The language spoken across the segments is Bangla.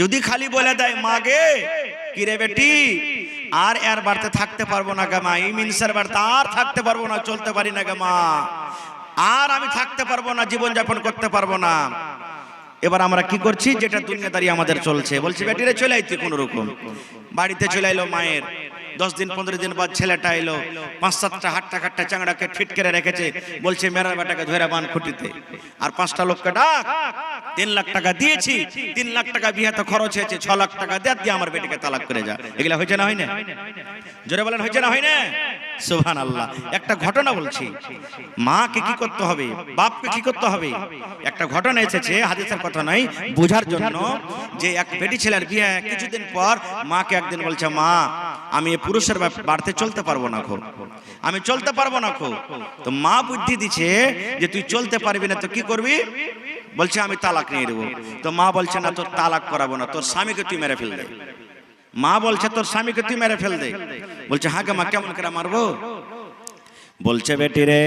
যদি খালি বলে দেয় মাগে কিরে বেটি আর এর বাড়িতে থাকতে পারবো না গে মা, এই মিনসার বাড়িতে আর থাকতে পারবো না, চলতে পারি না গে মা, আর আমি থাকতে পারবো না, জীবন যাপন করতে পারবো না। এবার আমরা কি করছি, যেটা দুনিয়াদারি আমাদের চলছে, বলছি বেটিরে চলে আইতে, কোন রকম বাড়িতে চলে আইলো মায়ের। 10 দিন 15 দিন বাদ ছেলেটা এলো, 5-7টা হাট্টা খাট্টা চাংড়াকে ফিট করে রেখেছে, বলছে মেরার বেটাকে ধরে বান খুঁটিতে, আর 5টা লোককে ডাক, 3 লাখ টাকা দিয়েছি, 3 লাখ টাকা বিয়েতে খরচ হয়েছে, 6 লাখ টাকা দিয়ে আমার বেটিকে তালাক করে যা। এগুলা হয়েছে না, হয় না? জোরে বলেন, হয়েছে না, হয় না? সুবহানাল্লাহ। একটা ঘটনা বলছি, মাকে কি করতে হবে, বাপকে কি করতে হবে। একটা ঘটনা এসেছে, হাদিসের কথা নাই, বোঝার জন্য, যে এক বেটি ছেলের বিয়ে, কিছুদিন পর মাকে একদিন বলছে, মা আমি এই পুরুষের বাড়িতে চলতে পারবো না খো, আমি চলতে পারবো না খো। তো মা বুদ্ধি দিচ্ছে যে তুই চলতে পারবি না তো কি করবি, বলছে আমি তালাক নিয়ে দেবো। তো মা বলছে না, তোর তালাক করাবো না, তোর স্বামীকে তুই মেরে ফেল দে। মা বলছে তোর স্বামীকে তুই মেরে ফেল দে। বলছে হ্যাঁ গে মা, কেমন করে মারবো? বলছে বেটি রে,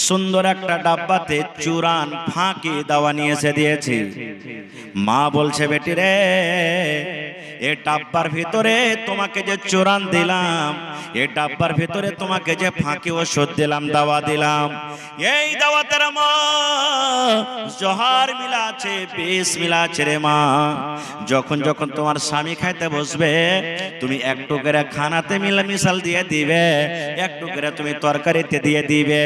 সুন্দর একটা ডাব্বাতে চুরান ফাঁকি দাওয়া নিয়ে এসে দিয়েছি। মা বলছে বেটি রে, এই ডাব্বার ভিতরে তোমাকে যে চুরান দিলাম, এই ডাব্বার ভিতরে তোমাকে যে ফাঁকি ওষুধ দিলাম, দাওয়া দিলাম, এই দাওয়াতের মা জহর মিলা আছে, বিষ মিলা আছে রে মা। যখন যখন তোমার স্বামী খাইতে বসবে, তুমি একটু করে খানাতে মিশাল দিয়ে দিবে, একটু করে তুমি তরকারিতে দিয়ে দিবে,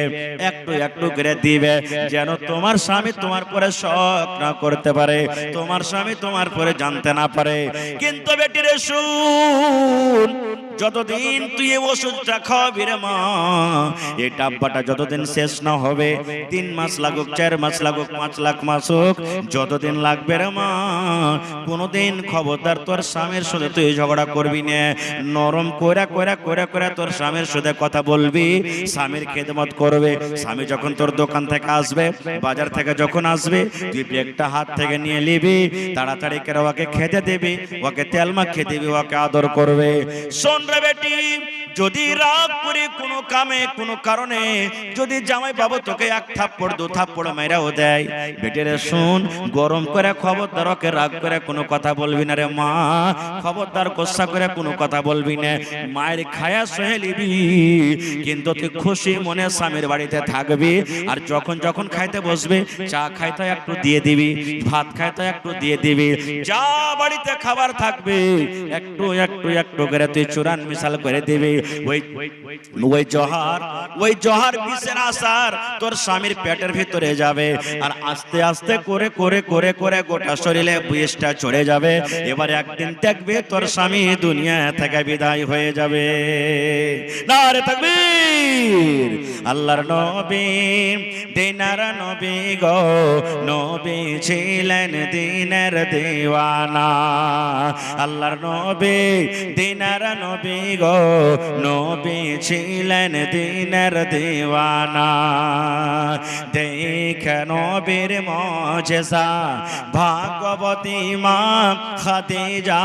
একটু একটু করে দিবে, যেন তোমার স্বামী তোমার পরে শক না করতে পারে, তোমার স্বামী তোমার পরে জানতে না পারে। কিন্তু বেটিরে শুন, যতদিন তুই এই ওষুধটা খাওয়াবি রে মা, এই ডাব্বাটা যতদিন শেষ না হবে, 3 মাস লাগুক, 4 মাস লাগুক, 5 লাখ মাস হোক, যতদিন লাগবে রে মা, কোনদিন খবরদার তোর স্বামীর সাথে তুই ঝগড়া করবি না। নরম কইরা কইরা কইরা কইরা তোর স্বামীর সাথে কথা বলবি, স্বামীর খেদমত করবে। স্বামী যখন তোর দোকান থেকে আসবে, বাজার থেকে যখন আসবে, তুই ব্যাগটা হাত থেকে নিয়ে নিবি, তাড়াতাড়ি করে ওকে খেতে দিবি, ওকে তেল মাখিয়ে দিবি, ওকে আদর করবে। শোন রে বেটি, যদি রাগ করে কোনো কামে কোনো কারণে যদি জামাই বাবু তোকে 1 থাপ্পড় 2 থাপ্পড় মেরাও দেয়, বেটিরে শুন, গরম করে খবরদার ওকে রাগ করে কোনো কথা বলবি না রে মা, খবরদার গোসা করে কোনো কথা বলবি না। মায়ের খায়া সহে নিবি, কিন্তু তুই খুশি মনে স্বামীর বাড়িতে থাকবি। আর যখন যখন খাইতে বসবে, চা খাইতে একটু দিয়ে দিবি, ভাত খাইতে একটু দিয়ে দিবি, যা বাড়িতে খাবার থাকবে একটু একটু একটু করে তুই চুরান মিশাল করে দিবি। ওই জহর বিষের আসার তোর স্বামীর পেটের ভিতরে যাবে, আর আস্তে আস্তে করে করে করে করে গোটা শরীরে বিষটা চড়ে যাবে। এবার একদিন দেখবে তোর স্বামী দুনিয়া থেকে বিদায় হয়ে যাবে। নারে তাকবীর! আল্লাহর নবী দিনার নবী গো, নবী ছিলেন দিনের দিওয়ানা। আল্লাহর নবী দিনার নবী গো, নবী ছিলেন দিনের দিওয়ানা। দেখে নবীর মুজিজা, ভাগবতী মা খাদিজা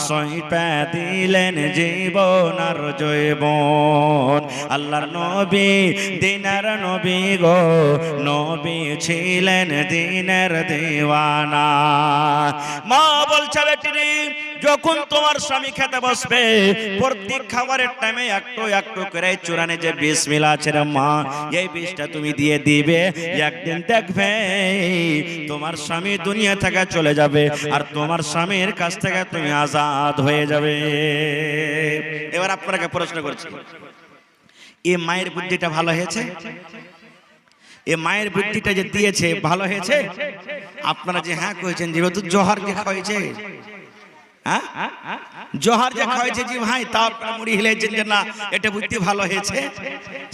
সইপে দিলেন জীবন আর জৈবন। আল্লাহর নবী দিনের নবী গো, নবী ছিলেন দিনের দিওয়ানা। মা বলছে বেটি, যখন তোমার স্বামী খেতে বসবে, প্রত্যেক খাবারের টাইমে একটু একটু করে চুরানে যে বিষ মিলা আছে রে মা, এই বিষটা তুমি দিয়ে দিবে। একদিন দেখবে তোমার স্বামী দুনিয়া থেকে চলে যাবে, আর তোমার স্বামীর কাছ থেকে তুমি আজাদ হয়ে যাবে। এবার আপনাকে প্রশ্ন করছি, এই মায়ের বুদ্ধিটা ভালো হয়েছে? এই মায়ের বুদ্ধিটা যে দিয়েছে ভালো হয়েছে? আপনারা যে হ্যাঁ কয়েছেন, যেহেতু জহর যে খাওয়াইছে, জোহার যে খাওয়াইছে জি ভাই, তা আপনারা মুড়ি হিলেছেন যে না এটা বুদ্ধি ভালো হয়েছে।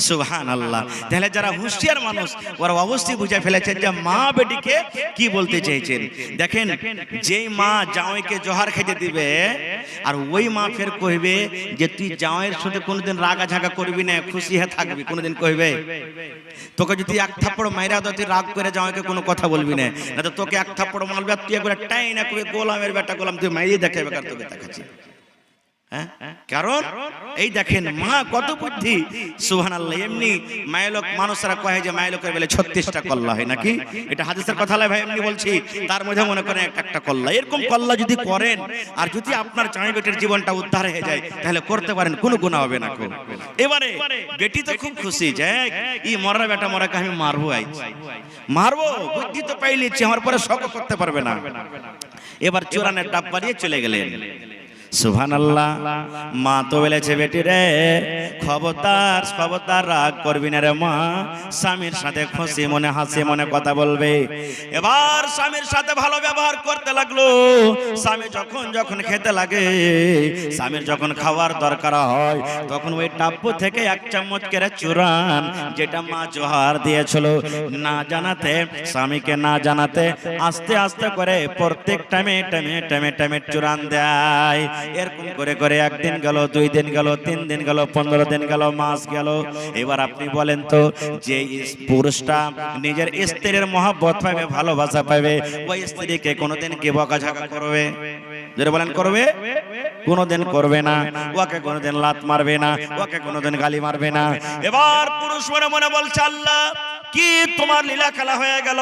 সুবহানাল্লাহ। তাহলে যারা হুঁশিয়ার মানুষ ওরা অবশ্যই বুঝে ফেলেছেন যে মা বেটিকে কি বলতে চেয়েছেন। দেখেন, যেই মা জামাইকে জোহার খেতে দিবে, আর ওই মা ফের কইবে যে তুই জামাইয়ের সাথে কোনোদিন রাগা ঝাগা করবি না, খুশি হয়ে থাকবি, কোনোদিন কইবে? তোকে যদি 1 থাপ্পড় মাইরা দাও, তুই রাগ করে জামাইকে কোনো কথা বলবি না, না তো তোকে 1 থাপ্পড় মারবে, তুই একবার টাই না কবে গোলামের বেটা গোলাম, তুই মাইরে দেখে বেকার তোকে দেখাচ্ছি। হ্যাঁ, কারণ এই দেখেন মা কত বুদ্ধি, সুবহানাল্লাহ। এমনি মায়লোক মানুষরা কয় যে মায়লোকের বেলে 36টা কল্লা হয় নাকি, এটা হাদিসের কথা নয় ভাই, এমনি বলছি। তার মধ্যে মনে করেন একটা কল্লা, এরকম কল্লা যদি করেন আর যদি আপনার জামাই বেটির জীবনটা উদ্ধার হয়ে যায় তাহলে করতে পারেন, কোনো গুনাহ হবে না। এবারে বেটি তো খুব খুশি যে ই মরা বেটা মরাকে আমি মারবো, মারবো, বুদ্ধি তো পাই নিচ্ছি, আমার পরে শক করতে পারবে না। এবার চোরানের ডাব্বা নিয়ে চলে গেলেন। সুবহানাল্লাহ। মা তো বলেছে বেটি রে খবরদার খবরদার রাগ করবি না রে মা, স্বামীর সাথে খুশি মনে হাসি মনে কথা বলবে। এবার স্বামীর সাথে ভালো ব্যবহার করতে লাগলো। স্বামী যখন যখন খেতে লাগে, স্বামীর যখন খাওয়ার দরকার হয়, তখন ওই ডাব্বু থেকে 1 চামচ করে চুরান, যেটা মা জোহার দিয়েছিল, না জানাতে, স্বামীকে না জানাতে আস্তে আস্তে করে প্রত্যেক টাইমে টাইমে টাইমে টাইমে চুরান দেয়। এরকম করে করে 1 দিন গেল, 2 দিন গেল, 3 দিন গেল, 15 দিন গেল, মাস গেল। এবার আপনি বলেন তো, যে পুরুষটা নিজের স্ত্রীর মহব্বত পাবে, ভালোবাসা পাবে, ওই স্ত্রীকে কোনোদিন কি বকাঝকা করবে? যারা বলেন করবে? কোনোদিন করবে না। ওকে কোনোদিন লাত মারবে না, ওকে কোনোদিন গালি মারবে না। এবার পুরুষ মনে মনে বলছে, আল্লাহ কি তোমার লীলা খেলা হয়ে গেল,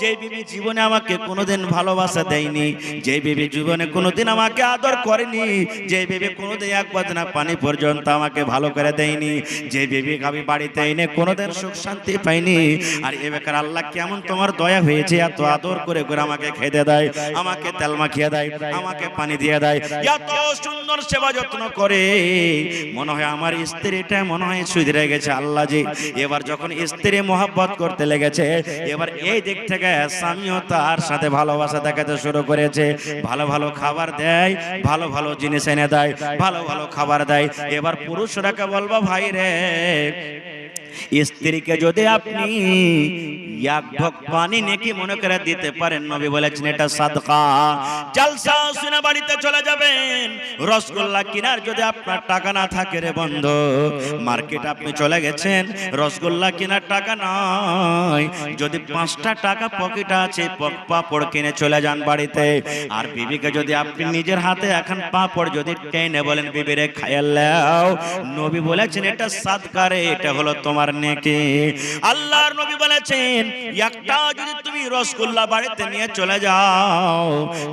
যে বিবি জীবনে আমাকে কোনোদিন ভালোবাসা দেয়নি, যে বিবি জীবনে কোনোদিন আমাকে আদর করেনি, যে বিবি কোনোদিন 1 বদনা পানি পর্যন্ত আমাকে ভালো করে দেয়নি, যে বিবি আমি বাড়িতে এনে কোনোদিন সুখ শান্তি পাইনি, আর এ বেকার আল্লাহ কেমন তোমার দয়া হয়েছে, এত আদর করে করে আমাকে খেতে দেয়, আমাকে তেল মাখিয়ে দেয়, আমাকে পানি দিয়ে দেয়, এত সুন্দর সেবা যত্ন করে, মনে হয় আমার স্ত্রীটা মনে হয় সুধরে গেছে আল্লাহ জি। এবার যখন স্ত্রী মহব্বত করতে লেগেছে, এবার এই দিক থেকে স্বামীও তার সাথে ভালোবাসা দেখাতে শুরু করেছে। ভালো ভালো খাবার দেয়, ভালো ভালো জিনিস এনে দেয়, ভালো ভালো খাবার দেয়। এবার পুরুষরাকে বলবো, ভাই রে, স্ত্রীকে যদি আপনি 1 ঢোক পানি নেকি মনে করে দিতে পারেন, নবী বলেছেন এটা সাদকা। জলসা শুনে বাড়িতে চলে যাবেন, রসগোল্লা কেনার যদি আপনার টাকা না থাকে রে বন্ধু, মার্কেট আপনি চলে গেছেন, রসগোল্লা কেনার টাকা নয়, যদি 5টা টাকা পকেটে আছে, পাপড় কিনে চলে যান বাড়িতে। আর বিবিকে যদি আপনি নিজের হাতে এখন পাপড় যদি টেনে বলেন, বিবিরে খাইয়াও, নবী বলেছেন এটা সাদকা রে, এটা হলো তোমার নেকি। আল্লাহর নবী বলেছেন, একটা যদি তুমি রসগোল্লা বাড়িতে নিয়ে চলে যাও,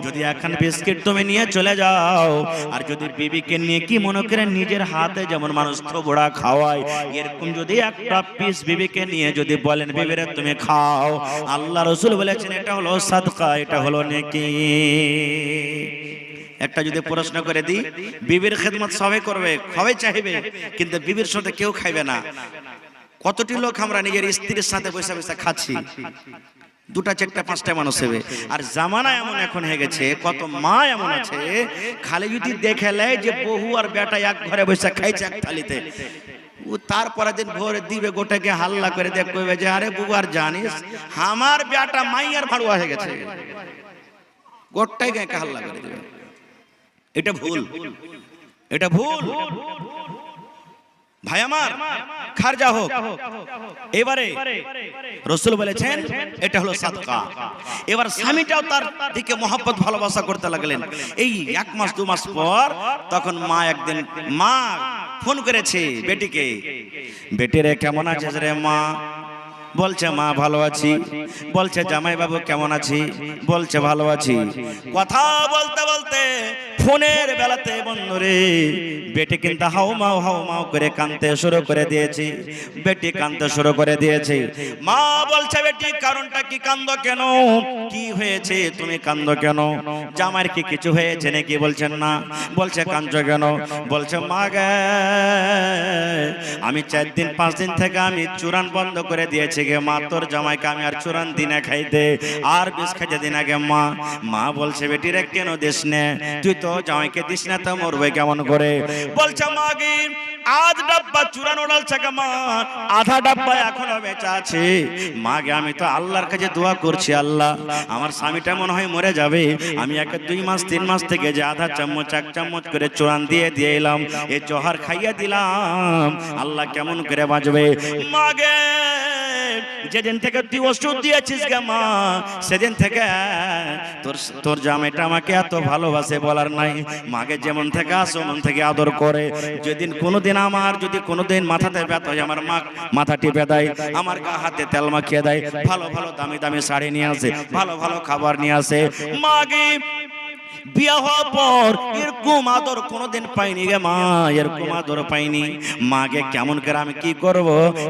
যদি এখন বিস্কিট তুমি নিয়ে চলে যাও, আর যদি বিবিকে নেকি মনে করে নিজের হাতে যেমন মানুষ থোবড়া খাওয়ায়, এরকম যদি একটা পিস বিবিকে নিয়ে যদি বলেন, বিবিরে তুমি খাও, আল্লাহ রাসূল বলেছেন এটা হলো সাদকা, এটা হলো নেকি। একটা যদি প্রশ্ন করে দিই, বিবির খেদমত সবাই করবে, সবাই চাইবে, কিন্তু বিবির সাথে কেউ খাইবে না। কতটি লোক আমরা নিজের স্ত্রীর সাথে বসে বসে খাচ্ছি, 2টা 4টা 5টা মানুষ হবে। আর জামানা এমন এখন হয়ে গেছে, কত মা এমন আছে, খালি যদি দেখে নেয় যে বহু আর বেটা এক ঘরে বসে খাইছে 1 থালিতে, ও তারপরে দিন ভোরে দিবে গোটাকে হাল্লা করে দেখবে যে আরে বুবু আর জানিস আমার বেটা মাইয়ার ভাড়ুয়া হয়ে গেছে, গোটাই গায়ে হাল্লা করে দিবে। এটা ভুল, এটা ভুল ভাই আমার, খারজা হোক। এবারে রাসূল বলেছেন এটা হলো সাদকা। এবার স্বামীটাও তার দিকে মহব্বত ভালোবাসা করতে লাগলেন। এই 1 মাস 2 মাস পর তখন মা একদিন মা ফোন করেছে বেটিকে, বেটিরে কেমন আছিস রে মা? বলছে মা ভালো আছি। বলছে জামাই বাবু কেমন আছি? বলছে ভালো আছি। কথা বলতে বলতে ফোনের বেলাতে বন্ধুরে বেটি কিন্তু হাউমাউ করে কাঁদতে শুরু করে দিয়েছে। বেটি কাঁদতে শুরু করে দিয়েছে। মা বলছে বেটি কারণটা কি, কাঁদো কেন, কি হয়েছে তুমি কাঁদো কেন? জামাইয়ের কি কিছু হয়েছে নাকি? বলছেন না। বলছে কাঁদছো কেন? বলছে মা গে আমি 4 দিন 5 দিন থেকে আমি চুরান বন্ধ করে দিয়েছি গে মা, তোর জামাইকে আমি আর চুরান দিনে খাইতে আর বিষ খাইতে দিন আগে মা। মা বলছে বেটি রে কেন দিস না, তুই তো জামাইকে দিস না তো মরবে কেমন করে? বলছে মা গে আধ ডাব্বা চুরান ওড়ালছে গে মা, আধা ডাব্বা এখনো বেঁচে আছে। মা গে আমি তো আল্লাহর কাছে দোয়া করছি, আল্লাহ আমার স্বামীটা মনে হয় মরে যাবে, আমি একে 2 মাস 3 মাস থেকে যে আধা চামচ 1 চামচ করে চুরান দিয়ে এলাম, এই জহর খাইয়ে দিলাম, আল্লাহ কেমন করে বাঁচবে? মা গে যেদিন থেকে তুই ওষুধ দিয়েছিস গে মা, সেদিন থেকে তোর জামাইটা আমাকে এত ভালোবাসে বলার নাই। মাকে যেমন থেকে আসো মন থেকে আদর করে। যেদিন কোনোদিন আমার যদি কোনোদিন মাথাতে ব্যথা হয়, আমার মা মাথা টিপে দেয়, আমার গা হাতে তেল মাখিয়ে দেয়, ভালো ভালো দামি দামি শাড়ি নিয়ে আসে, ভালো ভালো খাবার নিয়ে আসে। মাকে বিয়া হওয়ার পর এরকম আদর কোনোদিন পাইনি গে মা, এরকম আদর পাইনি। মাকে কেমন করে আমি কি করব,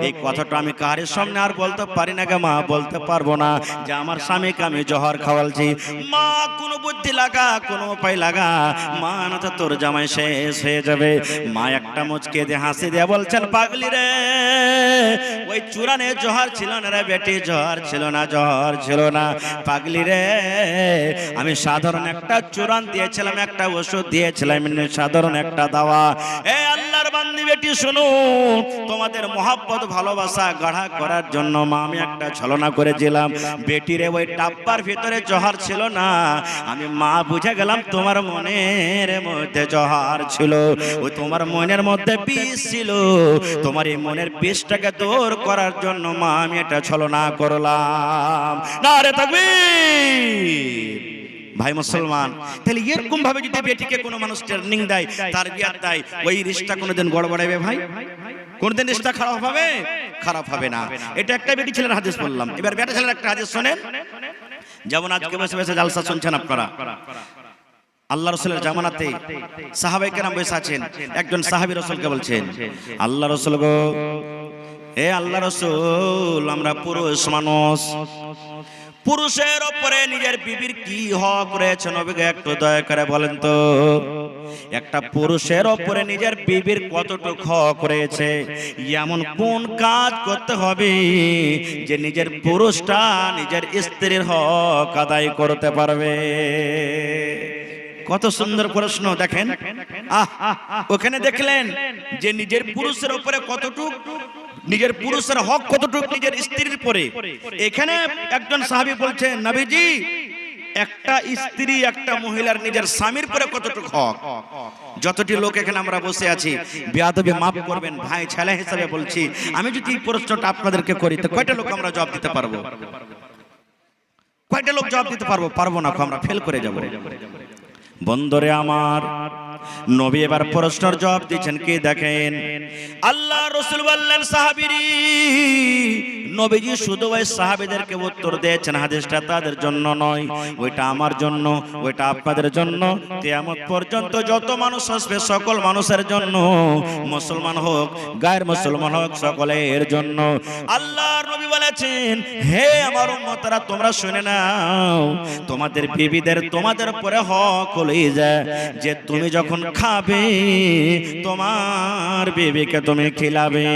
এই কথাটা আমি কারের সামনে আর বলতে পারি না গে মা, বলতে পারবো না যে আমার স্বামীকে আমি জহর খাওয়ালছি। মা কোনো বুদ্ধি লাগা, কোনো উপায় লাগা, মা না তো তোর জামাই শেষ হয়ে যাবে। মা একটা মুচকে দিয়ে হাসি দিয়ে বলছেন, পাগলি রে, ওই চূড়ানে জহর ছিল না রে বেটি, জহর ছিল না, জহর ছিল না। পাগলি রে, আমি সাধারণ একটা চূড়ান দিয়েছিলাম, একটা ওষুধ দিয়েছিলাম, সাধারণ একটা দাওয়া। এ আল্লাহর বান্দি বেটি শোনো, তোমাদের মহব্বত ভালোবাসা গাঢ় করার জন্য মা আমি একটা ছলনা করেছিলাম। বেটিরে ওই ডাব্বার ভিতরে জহর ছিল না, আমি মা বুঝে গেলাম তোমার মনের মধ্যে জহর ছিল, ওই তোমার মনের মধ্যে বিষ ছিল। তোমার এই মনের বিষটাকে দূর করার জন্য মা আমি এটা ছলনা করলাম। নারে তাকবীর। ভাই মুসলমান, তাহলে এরকম ভাবে যদি বেটিকে কোনো মানুষ ট্রেনিং দেয়, তারবিয়াত দেয়, ওই রিশতা কোনোদিন গড়বড়াবে ভাই? কোনোদিন রিশতা খারাপ হবে? খারাপ হবে না। এটা একটা বেটি ছেলের হাদিস বললাম। এবার বেটা ছেলের একটা হাদিস শোনেন। যেমন আজকে বসে বসে জালসা শুনছেন আপনারা, আল্লাহ রাসূলের জামানাতে সাহাবায়ে কেরাম বসে আছেন, একজন সাহাবী রাসূলকে বলছেন, আল্লাহ রাসূল গো, হে আল্লাহ রাসূল, আমরা পুরুষ মানুষ, পুরুষের উপরে নিজের বিবির কি হক রয়েছে নবীকে একটু দয়া করে বলেন তো। একটা পুরুষের উপরে নিজের বিবির কতটুকু হক রয়েছে, এমন কোন কাজ করতে হবে যে নিজের পুরুষটা নিজের স্ত্রীর হক আদায় করতে পারবে? কত সুন্দর প্রশ্ন দেখেন। ওখানে দেখলেন যে নিজের পুরুষের উপরে কতটুকু, নিজের পুরুষের হক কতটুকু নিজের স্ত্রীর পরে। এখানে একজন সাহাবী বলছেন, নবীজি, একটা স্ত্রী একটা মহিলার নিজের স্বামীর পরে কতটুকু হক। যতটি লোক এখানে আমরা বসে আছি, বেয়াদবি মাফ করবেন ভাই, ছেলে হিসেবে বলছি, আমি যদি এই প্রশ্নটা আপনাদেরকে করি তো কয়টা লোক আমরা জবাব দিতে পারবো? কয়টা লোক জবাব দিতে পারবো? পারবো না, আমরা ফেল করে যাব। বন্ধুরে আমার, নবী এবার প্রশ্নের জবাব দিচ্ছেন কি দেখেন। আল্লাহ রাসূল বললেন, সাহাবীরি, নবীজি শুধু ওই সাহাবীদেরকে উত্তর দিয়েছেন, হাদিসটা তাদের জন্য নয়, ওইটা আমার জন্য, ওইটা আপনাদের জন্য, কিয়ামত পর্যন্ত যত মানুষ আসবে সকল মানুষের জন্য, মুসলমান হোক গায়ের মুসলমান হোক সকলের জন্য। আল্লাহর নবী বলেছেন, হে আমার উম্মতরা, তোমরা শুনে নাও, তোমাদের বিবিদের তোমাদের উপরে হক হলো যে তুমি যখন খাবে তোমার বিবিকে তুমি খিলাবে।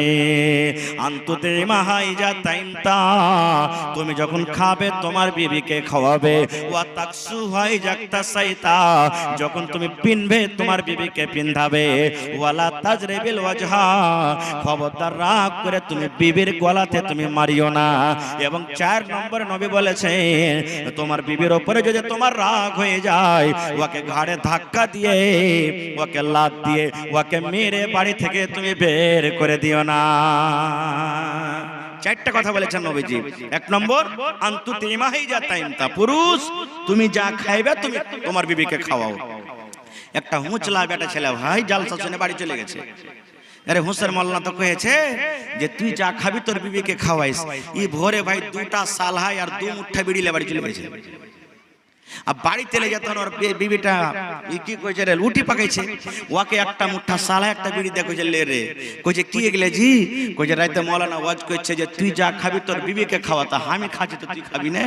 আনতুতে মাহাইজা তাইমতা, তুমি যখন খাবে তোমার বিবিকে খাওয়াবে। ওয়া তাকসু হাই জাকতা সাইতা, যখন তুমি পিনবে তোমার বিবিকে পিন্ধাবে। ওয়ালা তাজরিবিল ওয়াজহা, খবরদার রাগ করে তুমি বিবির গলাতে তুমি মারিও না। এবং 4 নম্বরে নবী বলেছেন, তোমার বিবির উপরে যদি তোমার রাগ হয়ে যায়, ওকে ঘাড়ে ধাক্কা দিয়ে, ওকে লাত দিয়ে, ওকে মেরে বাড়ি থেকে তুমি বের করে দিও না। 4টা কথা বলেছেন নবীজি। 1 নম্বর, আনতু তিমাহিজা তাইমতা, পুরুষ তুমি যা খাইবে তুমি তোমার বিবিকে খাওয়াও। একটা হুঁচলা বেটা ছেলে ভাই জালসা শুনে বাড়ি চলে গেছে। আরে হুঁসের মোল্লা তো কয়েছে যে তুই যা খাবি তোর বিবিকে খাওয়াইস। ই ভোরে ভাই 2টা সালহাই আর 2 মুঠা বিড়িলে বাড়ি চলে গেছে। আর বাড়িতে চলে যেত ওর বিবিটা কি কইছে রে, লুটি পাকাইছে। ওকে একটা মুঠা সালা একটা বিড়ি দিয়ে কইছে, লে রে, কইছে কি এগুলা জি? কইছে রাইতে মাওলানা ওয়াজ কইছে যে তুই যা খাবি তোর বিবিকে খাওয়াতা, আমি খাচ্ছি তো তুই খাবি না।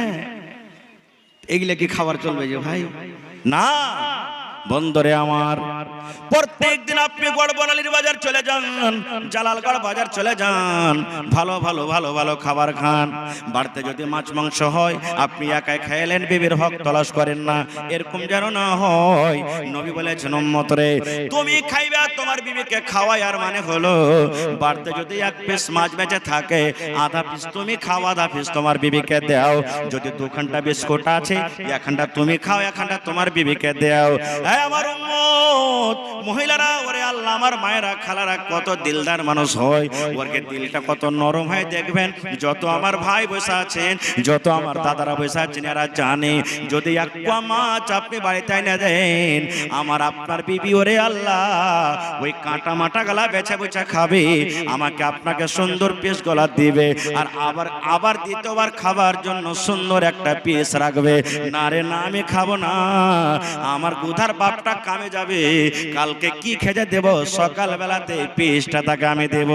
এগুলা কি খাবার চলবে যে ভাই? না। বন্ধুরে আমার, প্রত্যেক দিন আপনি গড়বনালির বাজার চলে যান, জালালগড় বাজার চলে যান, ভালো ভালো ভালো ভালো খাবার খান। বাড়িতে যদি মাছ মাংস হয় আপনি একাই খাইলেন, বিবির হক তলাশ করেন না, এরকম যেন না হয়। নবী বলেছেন, উম্মত রে, তুমি খাইবা তোমার বিবিকে খাওয়াই, আর মানে হলো বাড়িতে যদি 1 পিস মাছ বেঁচে থাকে, আধা পিস তুমি খাও, আধা পিস তোমার বিবিকে দাও। যদি 2 খান্ডা বিস্কুট আছে, 1 খান্ডা তুমি খাও, 1 খান্ডা তোমার বিবিকে দাও। আমার উম্মত, মহিলারা ওরে আল্লাহ আমার মায়েরা খালারা কত দিলদার মানুষ হয়, ওরকে দিলটা কত নরম হয় দেখবেন। যত আমার ভাই বসে আছেন, যত আমার দাদারা বসে আছেন, এরা জানে যদি এক পোয়া মাছ আপনি বাড়িতে এনে দেন, আমার আপনার বিবি ওরে আল্লাহ ওই কাঁটা মাটা গলা বেছা বেছা খাবে, আমাকে আপনাকে সুন্দর পিস গলা দিবে, আর আবার দ্বিতীয়বার খাবার জন্য সুন্দর একটা পিস রাখবে। না রে না, আমি খাবো না, আমার গুধার বাপটা কামে যাবে, কালকে কি খেতে দেব, সকাল বেলাতে পিসটা তাকে আমি দেব।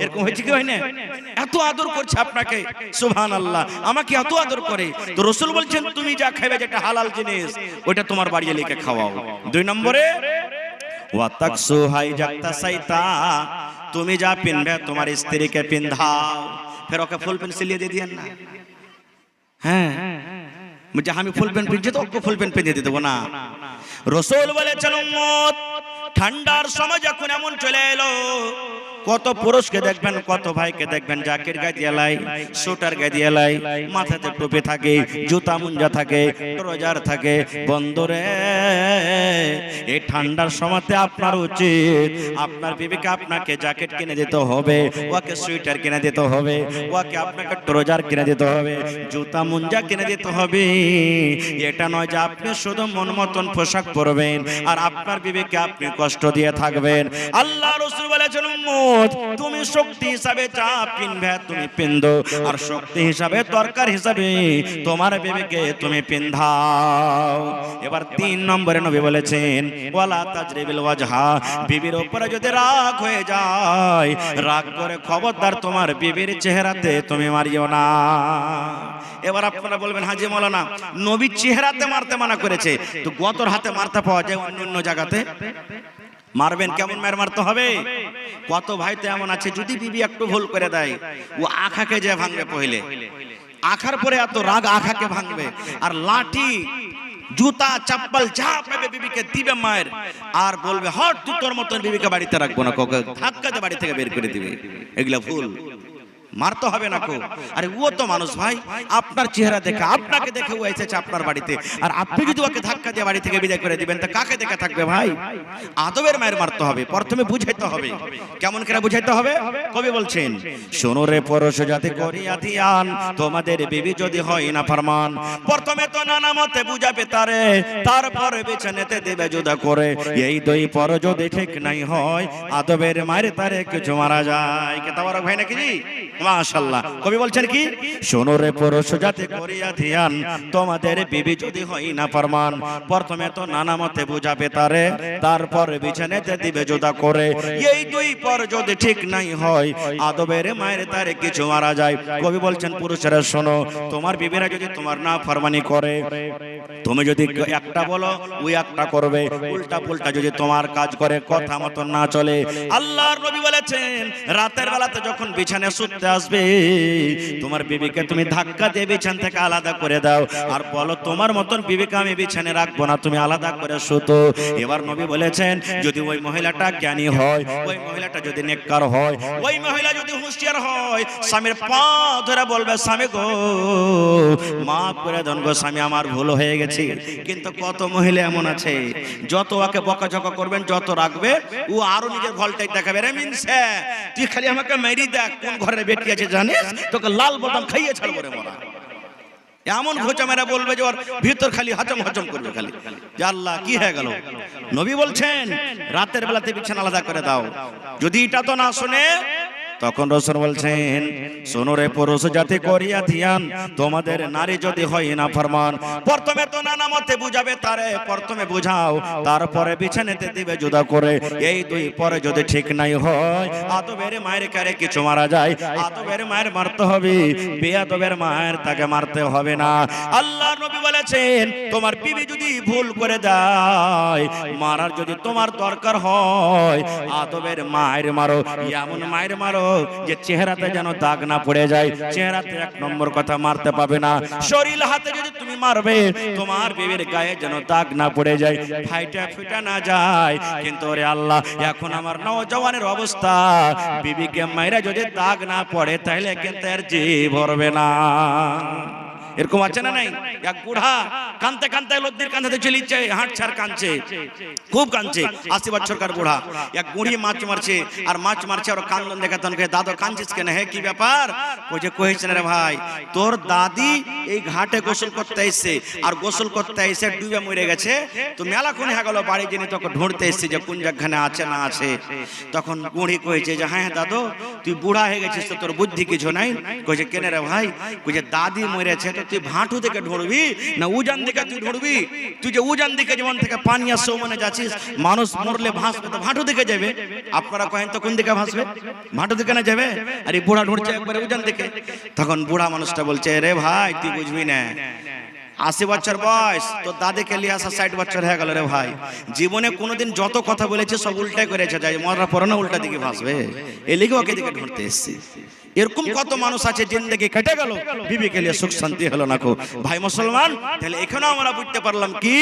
এরকম হয়েছে কি হয় না? এত আদর করছে আপনাকে, সুবহানাল্লাহ, আমাকে এত আদর করে। তো রাসূল বলছেন তুমি যা খাবে যেটা হালাল জিনিস ওটা তোমার বাড়ি লিখে খাওয়াও। 2 নম্বরে ওয়াতাকসু হাই জাক্তাসাইতা, তুমি যা পিনবে তোমার স্ত্রীকে পিন্ধাও, ফের ওকে ফুল প্যান্ট সিলিয়ে দিয়ে দিয়েন না। হ্যাঁ, মুঝে আমি ফুল প্যান্ট পিনছি তো ওকে ফুল প্যান্ট পিনিয়ে দিয়ে দেবো না। রাসূল বলেছেন উম্মত ঠান্ডার সময় যখন এমন চলে এলো, কত পুরুষকে দেখবেন, কত ভাইকে দেখবেন জ্যাকেট গায়ে দিয়ে লাই, সোয়েটার গায়ে দিয়ে লাই, মাথাতে টুপি থাকে, জুতা মুঞ্জা থাকে, ট্রাউজার থাকে। বন্ধুরে এই ঠান্ডার সময়তে আপনার উচিত আপনার বিবিকে আপনাকে জ্যাকেট কিনে দিতে হবে, ওকে সোয়েটার কিনে দিতে হবে, ওকে আপনাকে ট্রাউজার কিনে দিতে হবে, জুতা মুঞ্জা কিনে দিতে হবে। এটা নয় যে আপনি শুধু মন মতন পোশাক পরবেন আর আপনার বিবিকে আপনি কষ্ট দিয়ে থাকবেন। আল্লাহ রাসূল বলেছেন উম্মত তুমি শক্তি হিসাবে যা পিনবে তুমি পিন্দো, আর শক্তি হিসাবে দরকার হিসাবে তোমার বিবিকে তুমি পিন্ধাও। এবার 3 নম্বরে নবী বলেছেন ওয়ালা তাজরিবিল ওয়াজহা, বিবির উপরে যদি রাগ হয়ে যায়, রাগ করে খবরদার তোমার বিবির চেহারাতে তুমি মারিও না। এবার আপনারা বলবেন হাজী মাওলানা নবী চেহারাতে মারতে মানা করেছে, তো গতর হাতে মারতে পাওয়া যায় অন্য জায়গাতে, মারবেন কেমন মার মারতে হবে? কত ভাই তো এমন আছে যদি বিবি একটু ভুল করে দেয় ও আখাকে যে ভাঙবে, পहिले আখার পরে এত রাগ আখাকে ভাঙবে, আর লাঠি জুতা চাপ্পল যা পাবে বিবিকে দিবে মায়ের, আর বলবে হট তুই তোর মতন বিবিকে বাড়িতে রাখবো না, কোকে ধাক্কা দিয়ে বাড়ি থেকে বের করে দিবে। এগুলা ভুল, মারতে হবে না কো। আরে ও তো মানুষ ভাই, আপনার চেহারা দেখে আপনাকে দেখে ও এসেছে আপনার বাড়িতে, আর আপনি যদি ওকে ধাক্কা দিয়ে বাড়ি থেকে বিদায় করে দিবেন তা কাকে দেখে থাকবে ভাই? আদবের মায়ের মারতে হবে, প্রথমে বুঝাইতে হবে। কেমন করে বুঝাইতে হবে? কবি বলছেন শোনো রে পরশ জাতি করিয়া ধিয়ান, তোমাদের বিবি যদি হয় না ফরমান, প্রথমে তো নানা মতে বুঝাবে তারে, তারপরে বিছানাতে দেবে জুদা করে, এই দুই পর যদি ঠিক নাই হয়, আদবের মায়ের তারে কিছু মারা যায়। কে তাওয়ার ভাই নাকি জি? মাশাআল্লাহ। কবি বলছেন কি শোনো রে পুরুষ জাতি করিয়া ধ্যান, তোমাদের বিবি যদি হয় না ফরমান, প্রথমে তো নানা মতে বুঝাবে তারে, তারপর বিছানাতে দিবে জুদা করে, এই দুই পর যদি ঠিক নাই হয়, আদবের মায়ের তারে কিছু মারা যায়। কবি বলছেন পুরুষেরা শোনো, তোমার বিবিরা যদি তোমার না ফরমানি করে, তুমি যদি একটা বলো ওই একটা করবে, উল্টা পুল্টা যদি তোমার কাজ করে, কথা মতো না চলে, আল্লাহর নবী বলেছেন রাতের বেলাতে যখন বিছানায় শুতে আসবে, তোমার বিবিকে তুমি ধাক্কা দিয়ে বিছানা থেকে আলাদা করে দাও, আর বলো তোমার মতন বিবিকে আমি বিছানায় রাখবো না, তুমি আলাদা করে শুতো। এবার নবী বলেছেন যদি ওই মহিলাটা জ্ঞানী হয়, ওই মহিলাটা যদি নেককার হয়, ওই মহিলা যদি হুঁশিয়ার হয়, স্বামীর পা ধরে বলবে স্বামী গো মাফ করে দেন গো স্বামী, আমার ভুল হয়ে গেছে। কিন্তু কত মহিলা এমন আছে যত ওকে বকাঝকা করবেন, যত রাখবে, ও আরো নিজের ভলটাই দেখাবে, রে মিনসে তুই খালি আমাকে মেরি দেখ কোন ঘরের বেটি আছে জানিস, তোকে লাল বোতাম খাইয়ে ছাড়বো রে মরা। এমন ঘোচা মেরা বলবে যে ওর ভিতর খালি হজম হজম করবে, খালি যে আল্লাহ কি হয়ে গেল। নবী বলছেন রাতের বেলাতে বিছানা আলাদা করে দাও। যদি এটা তো না শুনে, তখন রাসূল বলছেন শোনো রে পুরুষ জাতি করিয়া ধ্যান, তোমাদের নারী যদি হয় না ফরমান, প্রথমে তো নানা মতে বুঝাবে তারে, প্রথমে বুঝাও, তারপরে বিছানাতে দিবে জুদা করে, এই দুই পরে যদি ঠিক নাই হয়, আদবের মায়ের কারে কিছু মারা যায়, আদবের মায়ের মারতে হবে, বেয়াদবের মায়ের তাকে মারতে হবে না। আল্লাহর নবী বলেছেন তোমার বিবি যদি ভুল করে দেয়, মারার যদি তোমার দরকার হয়, আদবের মায়ের মারো, এমন মায়ের মারো যে চেহারাতে যেন দাগ না পড়ে যায়, চেহারাতে এক নম্বর কথা মারতে পাবে না, শরীর হাতে যদি তুমি মারবে তোমার বিবির গায়ে যেন দাগ না পড়ে যায়, ফাইটা ফিটা না যায়। কিন্তু ওরে আল্লাহ এখন আমার নওজওয়ানের অবস্থা, বিবিকে মাইরা যদি দাগ না পড়ে তাহলে কিন্তু এর জি ভরবে না। এরকম আছে না নাই? এক বুড়া কানতে কানতে লদ্দির কাঁধে চলিচ্ছে, হাঁটছে আর কাঁদছে, খুব কাঁদছে। 80 বছরকার বুড়া। এক বুড়ি মাছ মারছে আর মাছ মারছে আর কান্দন দেখে তনকে, দাদু কাঁদছিস কেন? হে কি ব্যাপার? কইছে কইছেন রে ভাই, তোর দাদি এই ঘাটে গোসল করতে এসছে আর গোসল করতে এসে ডুবে মরে গেছে, তো মেলা কোন হয়ে গেল বাড়ি জেনে তোকে ঢুঁড়তে এসছি যে কোন জায়গানে আছে না আছে। তখন বুড়ি কইছে যে হ্যাঁ দাদু তুই বুড়া হয়ে গেছিস তো তোর বুদ্ধি কিছু নাই। কইছে কেন রে ভাই? কইছে দাদি মরেছে তো তুই ভাঁটু থেকে ঢুঁড়বি না উজান দিকে তুই ঢুঁড়বি? তুই যে উজান দিকে যেমন থেকে পানি আসছে মনে যাচ্ছিস, মানুষ মরলে ভাসবে তো ভাঁটু দিকে যাবে। আপনারা কহেন তো কোন দিকে ভাসবে? ভাঁটু দিকে না যাবে? আর এই বুড়া ঢুঁড়ছে একবারে উজান দিকে। তখন বুড়া মানুষটা বলছে রে ভাই তুই বুঝবি না, 80 বছর বয়স, তো দাদিকে লিয়ে আসা 60 বছর হয়ে গেল রে ভাই। জীবনে কোনোদিন যত কথা বলেছে সব উল্টাই করেছে, যাই মরার পরে না উল্টা দিকে ভাসবে, এই লিগে ওকে দিকে ঢুঁড়তে এসছি। এরকম কত মানুষ আছে জিন্দেগি কেটে গেল, বিবিকে নিয়ে সুখ শান্তি হলো না কো। ভাই মুসলমান, তাহলে এখানেও আমরা বুঝতে পারলাম কি,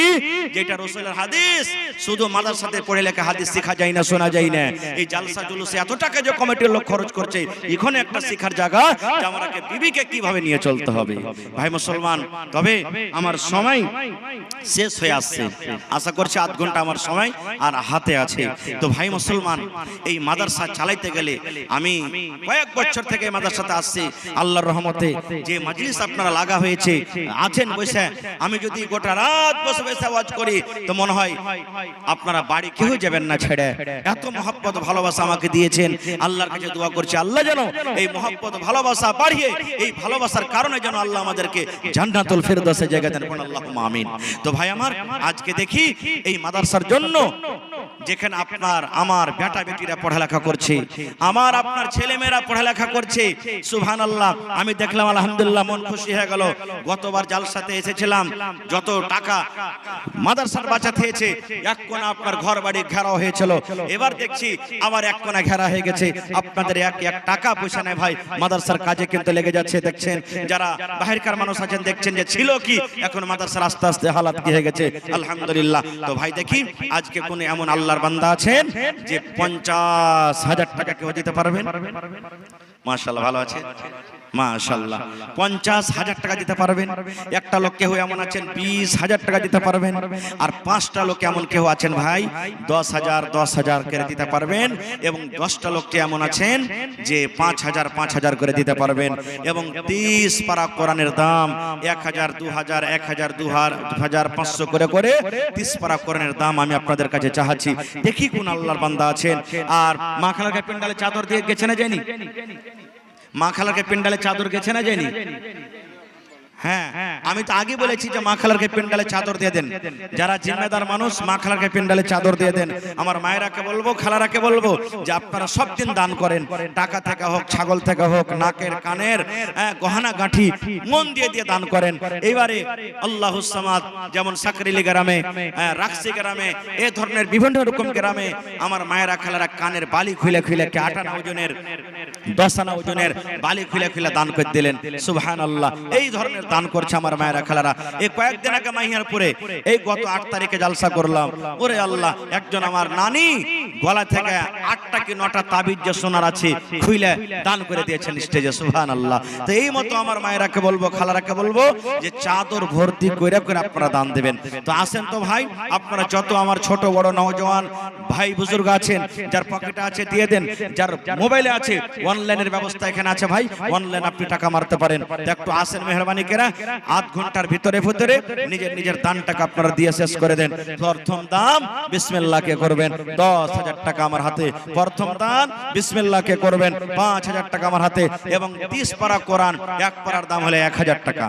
যেটা রাসূলের হাদিস শুধু মাদ্রাসাতে পড়ে লেখা হাদিস শেখা যায় না, শোনা যায় না। এই জালসা জুলুসে এত টাকা যে কমিটির লোক খরচ করছে, এখানে একটা শিখার জায়গা যে আমাকে বিবিকে কিভাবে নিয়ে চলতে হবে। ভাই মুসলমান, তবে আমার সময় শেষ হয়ে আসছে, আশা করছি আধ ঘন্টা আমার সময় আর হাতে আছে। তো ভাই মুসলমান, এই মাদ্রাসা চালাইতে গেলে আমি কয়েক বছর থেকে মাদ্রাসাতে আসছি, আল্লাহর রহমতে যে মাজলিস আপনারা লাগা হয়েছে আছেন বসে, আমি যদি গোটা রাত বসে বসে ওয়াজ করি তো মনে হয় আপনারা বাড়ি কেউ যাবেন না ছেড়ে। এত মহব্বত ভালোবাসা আমাকে দিয়েছেন, আল্লাহর কাছে দোয়া করছি আল্লাহ যেন এই মহব্বত ভালোবাসা বাড়িয়ে, এই ভালোবাসার কারণে যেন আল্লাহ আমাদেরকে জান্নাতুল ফেরদৌসে জায়গা দেন, আল্লাহুম্মা আমিন। তো ভাই আমার, আজকে দেখি এই মাদ্রাসার জন্য যেখানে আপনার আমার বেটা বেটিরা পড়ালেখা করছে, আমার আপনার ছেলে মেয়েরা পড়ালেখা করছে, সুবহানাল্লাহ। আমি দেখলাম আলহামদুলিল্লাহ, মন খুশি হয়ে গেল। গতবার জালসাতে এসেছিলাম, যত টাকা মাদ্রাসার বাঁচাতে হয়েছে, এক কোণা আপনার ঘর বাড়ি ঘেরাও হয়েছিল, এবার দেখছি আবার এক কোণা ঘেরা হয়ে গেছে। আপনাদের এক এক টাকা পয়সা নেই ভাই, মাদ্রাসার কাজে কিন্তু লেগে যাচ্ছে। দেখছেন যারা বাহিরকার মানুষ আছেন, দেখছেন যে ছিল কি, এখন মাদ্রাসার আস্তে আস্তে হালাত কি হয়ে গেছে, আলহামদুলিল্লাহ। তো ভাই দেখি আজকে কোন এমন আল্লাহর বান্দা আছেন যে 50,000 টাকা কেউ দিতে পারবেন? মাশাআল্লাহ, ভালো আছে মাশাআল্লাহ। 50,000 টাকা দিতে পারবেন। একটা লোক কেউ এমন আছেন 20,000 টাকা দিতে পারবেন। আর 5টা লোক এমন কেউ আছেন ভাই 10,000 করে দিতে পারবেন। এবং 10টা লোক এমন আছেন যে 5,000 করে দিতে পারবেন। এবং 30 পারা কোরআনের দাম 1,000, 2,000, 1,000, 2,000, 500 করে করে 30 পারা কোরআনের দাম আমি আপনাদের কাছে চাচ্ছি। দেখি কোন আল্লাহর বান্দা আছেন। আর মা খালাকে পেন্ডালে চাদর দিয়ে গেছে না যায়নি? মা খালাকে পেন্ডালে চাদর গেছে না যায়নি? হ্যাঁ, আমি তো আগে বলেছি যে মা খালারকে পেন্ডালে চাদর দিয়ে দেন। যারা জিম্মেদার মানুষ মা খালারকে পেন্ডালে চাদর দিয়ে দেন। আমার মায়েরাকে বলবো, খালারাকে বলবো যে আপনারা সব দিন দান করেন, টাকা থেকে হোক, ছাগল থেকে হোক, নাকের কানের গহনা গাঁঠি মন দিয়ে দিয়ে দান করেন। এইবারে আল্লাহুস সামাদ, যেমন সাকরিলি গ্রামে, রাকসি গ্রামে, এই ধরনের বিভিন্ন রকম গ্রামে আমার মায়েরা খালারা কানের বালি খুলে খুলে 8 আনা ওজনের, 10 আনা ওজনের বালি খুলে খুলে দান করে দিলেন। সুবহানাল্লাহ। এই ধরনের দান করছে আমার মায়েরা খালারা। এই কয়েকদিন আগে মাহিয়ারপুরে এই গত 8 তারিখে জালসা করলাম। ওরে আল্লাহ, একজন আমার নানি গলা থেকে 8টা কি 9টা তাবিজ যে সোনার আছে খুলে দান করে দিয়েছেন স্টেজে। সুবহানাল্লাহ। তো এই মতো আমার মায়েরাকে বলবো, খালারাকে বলবো যে চাদর ভর্তি করে করে আপনারা দান দেবেন। তো আসেন তো ভাই, আপনারা যত আমার ছোট বড় নওজওয়ান ভাই বুজুর্গ আছেন, যার পকেটে আছে দিয়ে দেন, যার মোবাইলে আছে অনলাইনের ব্যবস্থা এখানে আছে ভাই, অনলাইন আপনি টাকা মারতে পারেন। একটু আসেন মেহরবানি করে, আধ ঘন্টার ভিতরে ভিতরে নিজের নিজের দান টাকা আপনারা দিয়ে শেষ করে দেন। প্রথম দাম বিসমিল্লাহ কে করবেন 10,000 টাকা আমার হাতে, প্রথম দান বিসমিল্লাহ কে করবেন 5,000 টাকা আমার হাতে। এবং 30 পারা কোরআন, এক পারার দাম হলো 1,000 টাকা,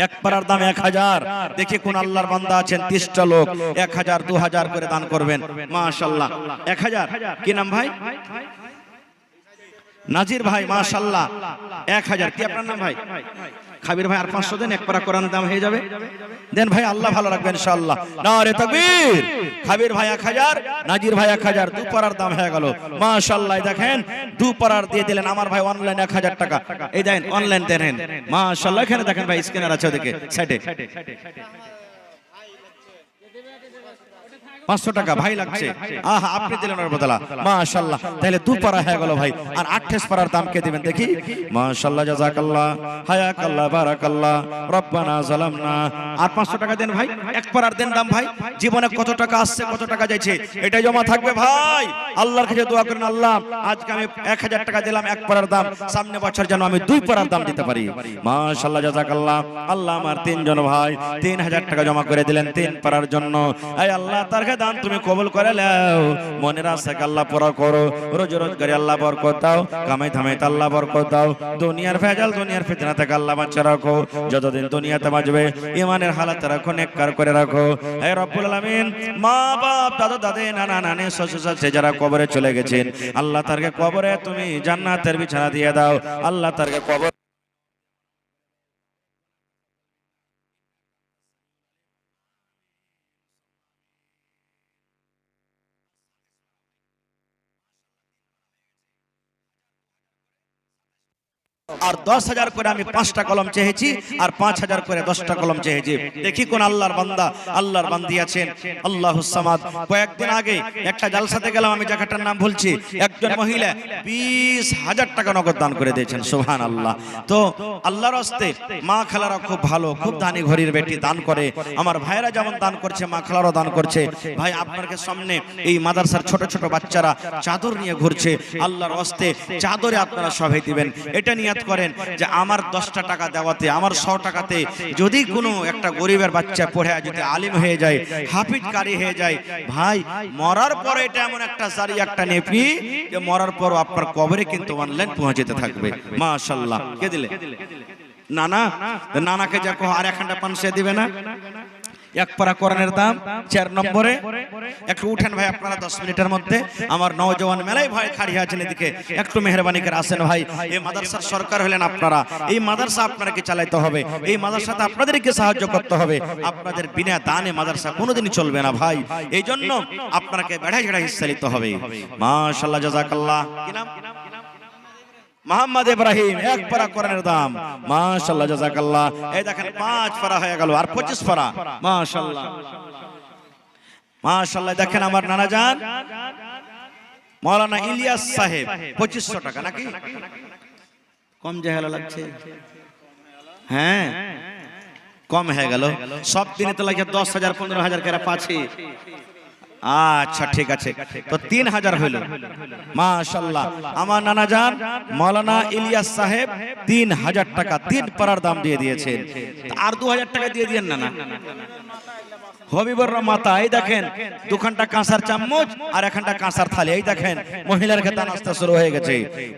এক পারার দাম 1,000। দেখি কোন আল্লাহর বান্দা আছেন 30টা লোক 1,000, 2,000 করে দান করবেন। মাশাআল্লাহ। 1,000 কি নাম ভাই? নাজির ভাই, মাশাআল্লাহ। 1,000 কি আপনার নাম ভাই? খাবির ভাই। আর 500 দেন, এক পারা কোরআন দাম হয়ে যাবে। দেন ভাই, আল্লাহ ভালো রাখবেন ইনশাআল্লাহ। নারে তাকবীর। খাবির ভাই 1,000, নাজির ভাই 1,000, 2 পারার দাম হয়ে গেল। মাশাআল্লাহ। দেখেন 2 পারার দিয়ে দিলেন আমার ভাই অনলাইন 1,000 টাকা। এই দেন অনলাইন দেন। মাশাআল্লাহ। এখানে দেখেন ভাই স্ক্যানার আছে ওদিকে সাইডে। 500 টাকা ভাই লাগছে। আহা, আপনি দিলেন ওর বদলা, মাশাআল্লাহ। তাহলে 2 পারা হয়ে গেল ভাই। আর 28 পারার দাম কে দিবেন দেখি? মাশাআল্লাহ, জাযাকাল্লাহ, হায়াকাল্লাহ, বারাকাল্লাহ, রব্বানা যালামনা। আর 500 টাকা দেন ভাই, 1 পারার দেন দাম ভাই। জীবনে কত টাকা আসছে, কত টাকা যাচ্ছে, এটাই জমা থাকবে ভাই। আল্লাহর কাছে দোয়া করেন, আল্লাহ আজকে আমি 1000 টাকা দিলাম 1 পারার দাম, সামনে বছর যেন আমি 2 পারার দাম দিতে পারি। মাশাআল্লাহ, জাযাকাল্লাহ। আল্লাহ আমার 3 জন ভাই 3000 টাকা জমা করে দিলেন 3 পারার জন্য। এই আল্লাহ তার দান তুমি কবুল করে নাও। মনের আশাকে আল্লাহ পুরা করো, রোজ রোজগারে আল্লাহ বরকত দাও, কামাই ধামাইতে আল্লাহ বরকত দাও। দুনিয়ার ভেজাল, দুনিয়ার ফিতনা থেকে আল্লাহ বাঁচিয়ে রাখো। যতদিন দুনিয়াতে বাঁচবে ইমানের হালাতে রাখো, নেককার করে রাখো। হে রব্বুল আলামিন, মা বাপ, দাদা দাদি, নানা নানি, শ্বশুর শাশুড়ি যারা কবরে চলে গেছেন, আল্লাহ তারকে কবরে তুমি জান্নাতের বিছানা দিয়ে দাও। আল্লাহ তারকে কবর আর 10,000 করে আমি 5টা কলম চেয়েছি, আর 5,000 করে 10টা কলম চেয়েছি। দেখি কোন আল্লাহর বান্দা, আল্লাহর বান্দি আছেন। আল্লাহুস সামাদ। কয়েকদিন আগে একটা জালসাতে গেলাম, আমি জায়গাটার নাম বলছি, একজন মহিলা 20,000 টাকা নগদ দান করে দিয়েছেন। সুবহানাল্লাহ। তো আল্লাহর হস্তে মা খালারা খুব ভালো, খুব দানি ঘড়ির বেটি দান করে। আমার ভাইরা যেমন দান করছে, মা খালারাও দান করছে। ভাই আপনাকে সামনে এই মাদ্রাসার ছোট ছোট বাচ্চারা চাদর নিয়ে ঘুরছে, আল্লাহর হস্তে চাদরে আপনারা সবাই দিবেন। এটা নিয়ে করেন যে আমার 10টা টাকা দেওয়াতে, আমার 100 টাকাতে যদি কোনো একটা গরিবের বাচ্চা পড়ে যদি আলিম হয়ে যায়, হাফিজ কারি হয়ে যায়, ভাই মরার পরে এটা এমন একটা জারি, একটা নেপি, যে মরার পরও আপনার কবরে কিন্তু অনলাইন পৌঁছাতে থাকবে। মাশাআল্লাহ। কে দিলে? নানা। নানাকে যা কো আর 1 পান সে দিবে না। 1 পারা কোরআনের দাম 4 নম্বরে। একটু উঠেন ভাই আপনারা 10 মিনিটের মধ্যে। আমার নওজওয়ান মেলাই ভাই খাড়িয়ে আছেন এদিকে, একটু মেহরবানি করে আসেন ভাই। এই মাদ্রাসার সরকার হলেন আপনারা, এই মাদ্রাসা আপনাকে চালাইতে হবে, এই মাদ্রাসাতে আপনাদেরকে সাহায্য করতে হবে। আপনাদের বিনা দানে মাদ্রাসা কোনোদিনই চলবে না ভাই। এই জন্য আপনাকে বেড়াই ঝেড়াই হিস্সা নিতে হবে। মাশাআল্লাহ, জাযাকাল্লাহ। কি নাম? মোহাম্মদ ইব্রাহিম। 1 পারা কোরআনের দাম। মাশাআল্লাহ, জাযাকাল্লাহ। এই দেখেন 5 পারা হয়ে গেল, আর 25 পারা। মাশাআল্লাহ, মাশাআল্লাহ। দেখেন আমার নানা জান মাওলানা ইলিয়াস সাহেব 2500 টাকা। নাকি কম জাহেলা লাগছে? হ্যাঁ, কম হয়ে গেল। সব দিনে তো লাগে 10,000 15,000 করে পাচ্ছি। আচ্ছা ঠিক আছে, তো 3000 হইল। মাশাআল্লাহ। আমার নানা জান মাওলানা ইলিয়াস সাহেব 3000 টাকা 3 পারার দাম দিয়ে দিয়েছেন। আর 2000 টাকা দিয়ে দিয়েন না। হবিবুর মাতা, এই দেখেন 2খানটা কাঁসার চামচ আর 1খানটা কাঁসার থালি। এই দেখেন মহিলার খেতা নাস্তা শুরু হয়ে গেছে।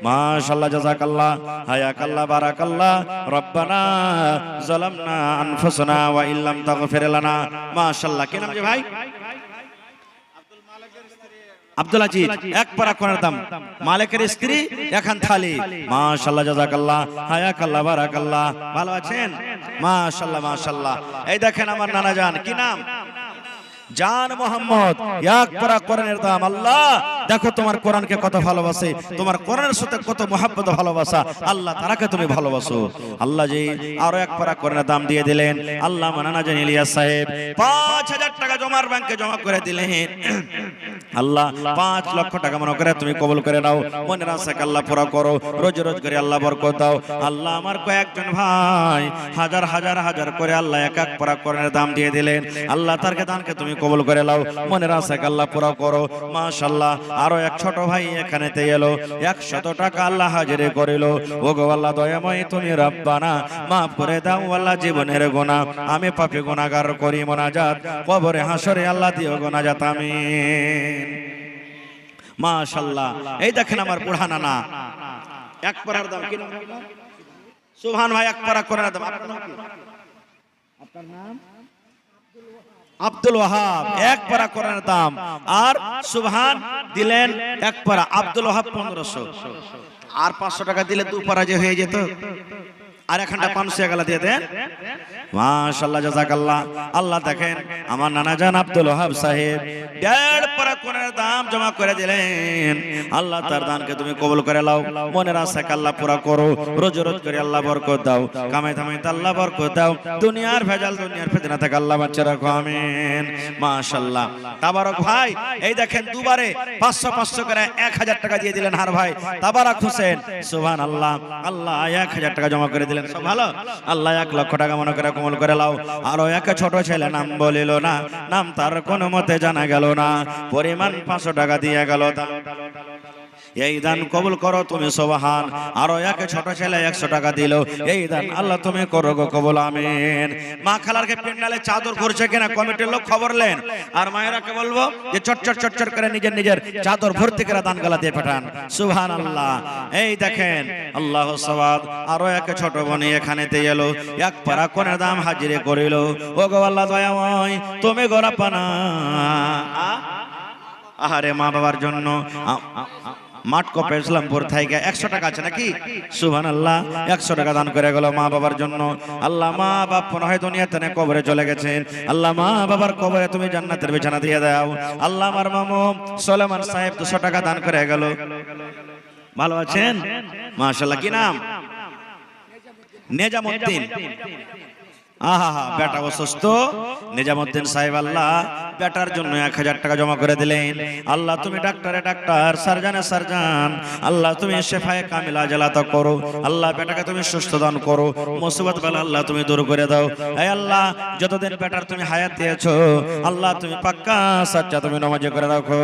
মাশাআল্লাহ, জাযাকাল্লাহ, হায়াকাল্লাহ, বারাকাল্লাহ, রব্বানা যালামনা আনফুসানা ওয়া ইল্লাম তাগফির লানা। মাশাআল্লাহ। কি নাম যে ভাই? আব্দুল আজিজ। 1 পারা কোরআনের দাম, মালিকের স্ত্রী, 1খান থালি। মাশাআল্লাহ, জাযাকাল্লাহ, হায়াকাল্লাহ, বারাকাল্লাহ। ভালো আছেন? মাশাআল্লাহ, মাশাআল্লাহ। এই দেখেন আমার নানা জান, কি নাম? জান মোহাম্মদ। 1 পারা কোরআনের দাম। আল্লাহ দেখো তোমার কোরআনকে কত ভালোবাসে, তোমার কোরআনের সাথে কত মহব্বত ভালোবাসা। আল্লাহ তারাকে তুমি ভালোবাসো। আল্লাহ জি আরো 1 পারা কোরআনের দাম দিয়ে দিলেন। আল্লাহ মানানা জান ইলিয়াস সাহেব 5000 টাকা জমার ব্যাংকে জমা করে দিলেন। আল্লাহ 5 লক্ষ টাকা মনে করে তুমি কবুল করে নাও। মনের আশাকে আল্লাহ পুরা করো, রোজ রোজ করে আল্লাহ বরকত দাও। আল্লাহ আমার কয়েকজন ভাই হাজার হাজার হাজার করে আল্লাহ 1 পারা কোরআনের দাম দিয়ে দিলেন। আল্লাহ তারকে দানকে তুমি কবুল করে নাও, মনের আশাকে আল্লাহ পুরা করো। মাশাআল্লাহ। আরো 1 ছোট ভাই এখানেতে এলো, 100 টাকা আল্লাহ হাজিরে করিল। ওগো আল্লাহ দয়াময় তুমি রব্বানা মাফ করে দাও আল্লাহ জীবনের গুনাহ, আমি পাপী গুনাহগার করি মোনাজাত, কবরে হাসরে আল্লাহ দিও গুনাজাত। আমিন। মাশাআল্লাহ। এই দেখেন আমার বুড়া নানা 1 পারার দাম। কি নাম? সুবহান ভাই 1 পারা কোরআনের দাম। আপনার নাম কি? আপনার নাম? আব্দুল ওয়াহাব। 1 পারা কোরআনের দাম। আর সুবহান দিলেন 1 পারা। আব্দুল ওয়াহাব 1500। আর 500 টাকা দিলে 2 পারা যে হয়ে যেত। আর 1খানটা 500 টাকা দিয়ে দেন। মাশাআল্লাহ, জাযাকাল্লাহ। আল্লাহ দেখেন আমার নানা জান আব্দুল ওয়াহাব সাহেব 1.5 পারা কোনের দাম জমা করে দিলেন। আল্লাহ তার দানকে তুমি কবুল করে নাও, মনের আশাকে আল্লাহ পুরা করো, রোজ রোজ করে আল্লাহ বরকত দাও, কামাই ধামাইতে আল্লাহ বরকত দাও, দুনিয়ার ভেজাল দুনিয়ার ফিতনা থেকে আল্লাহ বাঁচিয়ে রাখো, আমিন। মাশাআল্লাহ তাবারক ভাই, এই দেখেন দুবারে 500 করে 1000 টাকা দিয়ে দিলেন হার ভাই তাবারক হোসেন, সুবহানাল্লাহ। আল্লাহ 1000 টাকা জমা করে দিলেন, সব ভালো। আল্লাহ 1 লক্ষ টাকা মনে করে কবুল করে নাও। আরো এক ছোট ছেলে নাম বলিল না, নাম তার কোনো মতে জানা গেল না, পরিমাণ 500 টাকা দিয়ে গেল, এই দান কবুল করো তুমি, সুবহান। আরো এক ছোট ছেলে 100 টাকা দিল, এই দান আল্লাহ তুমি করো গো কবুল, আমিন। মা খালারকে পেন্ডালে চাদর ভরছে কিনা কমিটির লোক খবর নেন, আর মায়েরাকে বলবো যে চটচট করে নিজের চাদর ভর্তি করে দান গালা দিয়ে পাঠান, সুবহানাল্লাহ। এই দেখেন আল্লাহ সওয়াব। আরো এক ছোট বোন এখানেতে এলো, 1 পারা কোনের দাম হাজিরে করিল, ও গো আল্লাহ দয়াময় তুমি গোরা পানা। আহারে মা বাবার জন্য মাটকপে ইসলামপুর থেকে 100 টাকা আছে নাকি, সুবহানাল্লাহ। 100 টাকা দান করে গেল মা বাবার জন্য। আল্লাহ মা বাপ মনে হয় দুনিয়াতে না কবরে চলে গেছেন, আল্লাহ মা বাবার কবরে তুমি জান্নাতের বিছানা দিয়ে দাও। আল্লাহ আমার মামু সুলেমান সাহেব 200 টাকা দান করে গেল, ভালো আছেন মাশাআল্লাহ। কি নাম? নেজামউদ্দিন। আহা বেটা অসুস্থ, নিজামউদ্দিন সাহেব আল্লাহ বেটার জন্য 1000 টাকা জমা করে দিলেন। আল্লাহ তুমি ডাক্তারে ডাক্তার, সার্জনে সার্জন, আল্লাহ তুমি শেফায়ে কামিলা জালাতা করো, আল্লাহ বেটাকে তুমি সুস্থ দান করো, মুসিবত বালা আল্লাহ তুমি দূর করে দাও। হে আল্লাহ যতদিন বেটার তুমি হায়াত দিয়েছো আল্লাহ তুমি পাক্কা সাচ্চা তুমি নামাজি করে রাখো।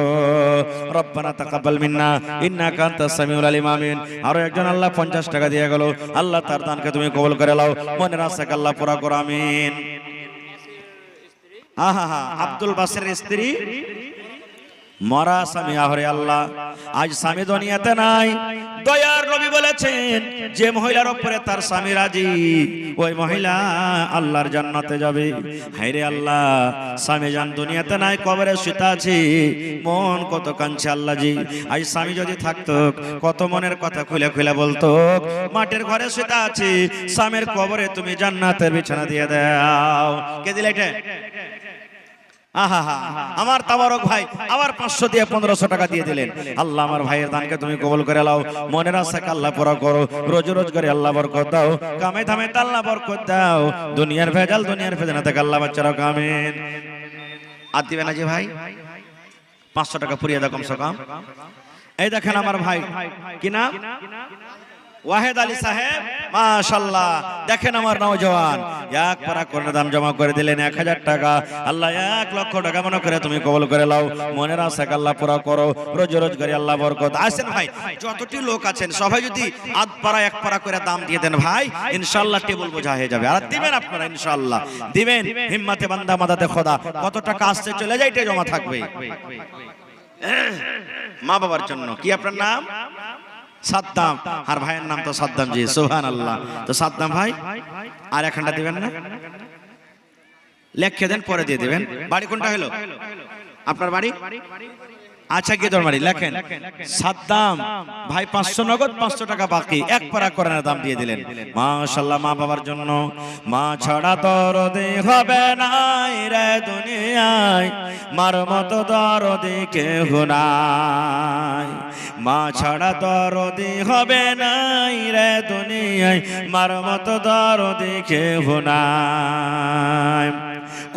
রব্বানা তাকাব্বাল মিন্না ইন্নাকা আনতাস সামিউল আলিম, আমিন। আরো একজন আল্লাহ 50 টাকা দিয়ে গেল, আল্লাহ তার দানকে তুমি কবুল করে নাও, মনের আশাকে আল্লাহ পুরা করো, আমিন। আহা আব্দুল বাসিরের স্ত্রী মরা স্বামী, আহরে আল্লাহ আজ স্বামী দুনিয়াতে নাই। দয়ার নবী বলেছেন যে মহিলার উপরে তার স্বামী রাজি ওই মহিলা আল্লাহর জান্নাতে যাবে। হায়রে আল্লাহ স্বামী জান দুনিয়াতে নাই, কবরে শুতে আছে, মন কত কাঁদছে আল্লাহ জি। আজ স্বামী যদি থাকতো কত মনের কথা খুলে খুলে বলতো। মাটির ঘরে শুতে আছে, স্বামীর কবরে তুমি জান্নাতের বিছানা দিয়ে দাও। কে দিলে এটা? আহা আমার তাবারক ভাই আবার 500 দিয়ে 1500 টাকা দিয়ে দিলেন। আল্লাহ আমার ভাইয়ের দানকে তুমি কবুল করে নাও, মনের আশাকে আল্লাহ পুরা করো, রোজ রোজ করে আল্লাহ বরকত দাও, কামে ধামে আল্লাহ বরকত দাও, দুনিয়ার ভেজাল দুনিয়ার ফিতনা থেকে আল্লাহ বাঁচাও, আমিন। আর দিবেন না জি ভাই 500 টাকা পুরিয়ে দাও কমসে কম। এই দেখেন আমার ভাই কি নাম? ওয়াহেদ আলী সাহেব, মাশাআল্লাহ। দেখেন আমার নওজওয়ান 1 পারা কোনের দাম জমা করে দিলেন 1000 টাকা। আল্লাহ 1 লক্ষ টাকা মনে করে তুমি কবুল করে নাও, মনের আশাকে আল্লাহ পুরা করো, রোজ রোজ করে আল্লাহ বরকত। আসেন ভাই যতটি লোক আছেন সবাই যদি 1 পারা 1 পারা করে দাম দিয়ে দেন ভাই, ইনশাআল্লাহ টেবিল বোঝা হয়ে যাবে। আর দিবেন আপনারা ইনশাআল্লাহ দিবেন, হিম্মতে বান্দা মাদাতে খোদা। কত টাকা আসছে চলে যায় এটা জমা থাকবে মা বাবার জন্য। কি আপনার নাম? সাদ্দাম। আর ভাইয়ের নাম তো সাদ্দাম জি, সুবহানাল্লাহ। তো সাদ্দাম ভাই আর এখানটা দিবেন না, লেখে দেন পরে দিয়ে দিবেন। বাড়ি কোনটা হলো আপনার বাড়ি? আচ্ছা গিয়ে বাড়ি লেখেন সাদ্দাম ভাই। 500 নগদ, 500 টাকা বাকি, 1 পারা কোরআনের দাম দিয়ে দিলেন। মাশাআল্লাহ মা বাবার জন্য। মা ছাড়া দরদি হবে না রে দুনিয়ায়, মার মতো দরদি কেহ নাই। মা ছাড়া দরদি হবে না রে দুনিয়ায়, মার মতো দরদি কেহ নাই।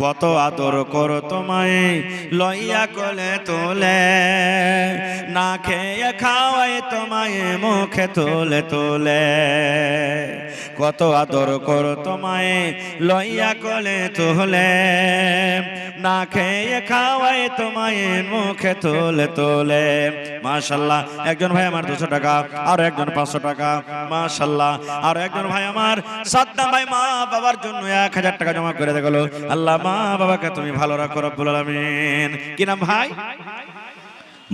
কত আদর করো তোমায় লইয়া কোলে তোলে, না খেয়ে খাওয়াই তোমায় মুখে তোলে তোলে। কত আদর করো তোমায় লইয়া কোলে তোলে, না খেয়ে খাওয়াই তোমায় মুখে তোলে তোলে। মাশাআল্লাহ একজন ভাই আমার 200 টাকা, আর একজন 500 টাকা, মাশাআল্লাহ। আর একজন ভাই আমার সাদ্দাম ভাই মা বাবার জন্য 1000 টাকা জমা করে গেল। আল্লাহ মা বাবাকে তুমি ভালো রাখো রব্বুল আলামিন। কি নাম ভাই?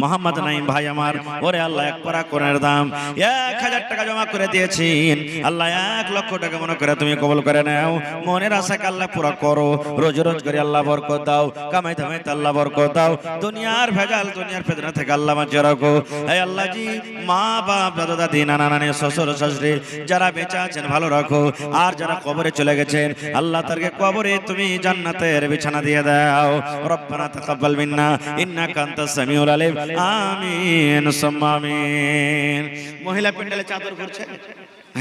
মোহাম্মদ নাইম ভাই আমার, ওরে আল্লাহ এক পারা কোরআনের দাম 1000 টাকা জমা করে দিয়েছেন, আল্লাহ 1 লক্ষ টাকা মনে করে তুমি কবুল করে নাও। মনের আশাকে আল্লাহ পুরো করো, রোজ রোজ করে আল্লাহ বরকত দাও, কামাই দামাইতে আল্লাহ বরকত দাও, দুনিয়ার ভেজাল দুনিয়ার ফিতনা থেকে আল্লাহ বাঁচিয়ে রাখো। হে আল্লাহ জি, মা বাপ দাদা দাদি নানা নানি শ্বশুর শাশুড়ি যারা বেঁচে আছেন ভালো রাখো, আর যারা কবরে চলে গেছেন আল্লাহ তাদেরকে কবরে তুমি জান্নাতের বিছানা দিয়ে দাও। রব্বানা তাকাব্বাল মিন্না ইন্নাকা আনতাস সামিউল আলিম। আমিন সুম্মা আমিন। মহিলা প্যান্ডেলে চাদর ভরছে,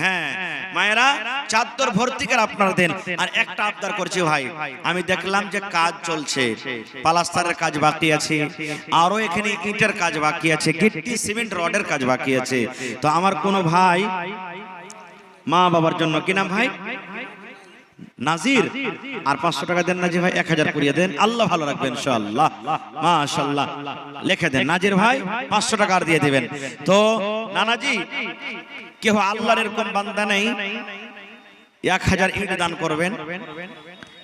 হ্যাঁ মায়েরা চাদর ভর্তি করে আপনারা দেন। আর একটা আবদার করছি ভাই, আমি দেখলাম যে কাজ চলছে, প্লাস্টারের কাজ বাকি আছে, আরো এখানে ইটের কাজ বাকি আছে, গিট্টি সিমেন্ট রডের কাজ বাকি আছে। তো আমার কোনো ভাই মা বাবার জন্য, কি নাম ভাই? নাজির, আর 500 টাকা দেন নাজির ভাই, 1000 করিয়ে দেন, আল্লাহ ভালো রাখবেন ইনশাআল্লাহ। মাশাআল্লাহ, লিখে দেন নাজির ভাই 500 টাকা আর দিয়ে দিবেন। তো নানাজি, কেউ আল্লাহর এরকম বান্দা নেই 1000 ইট দান করবেন,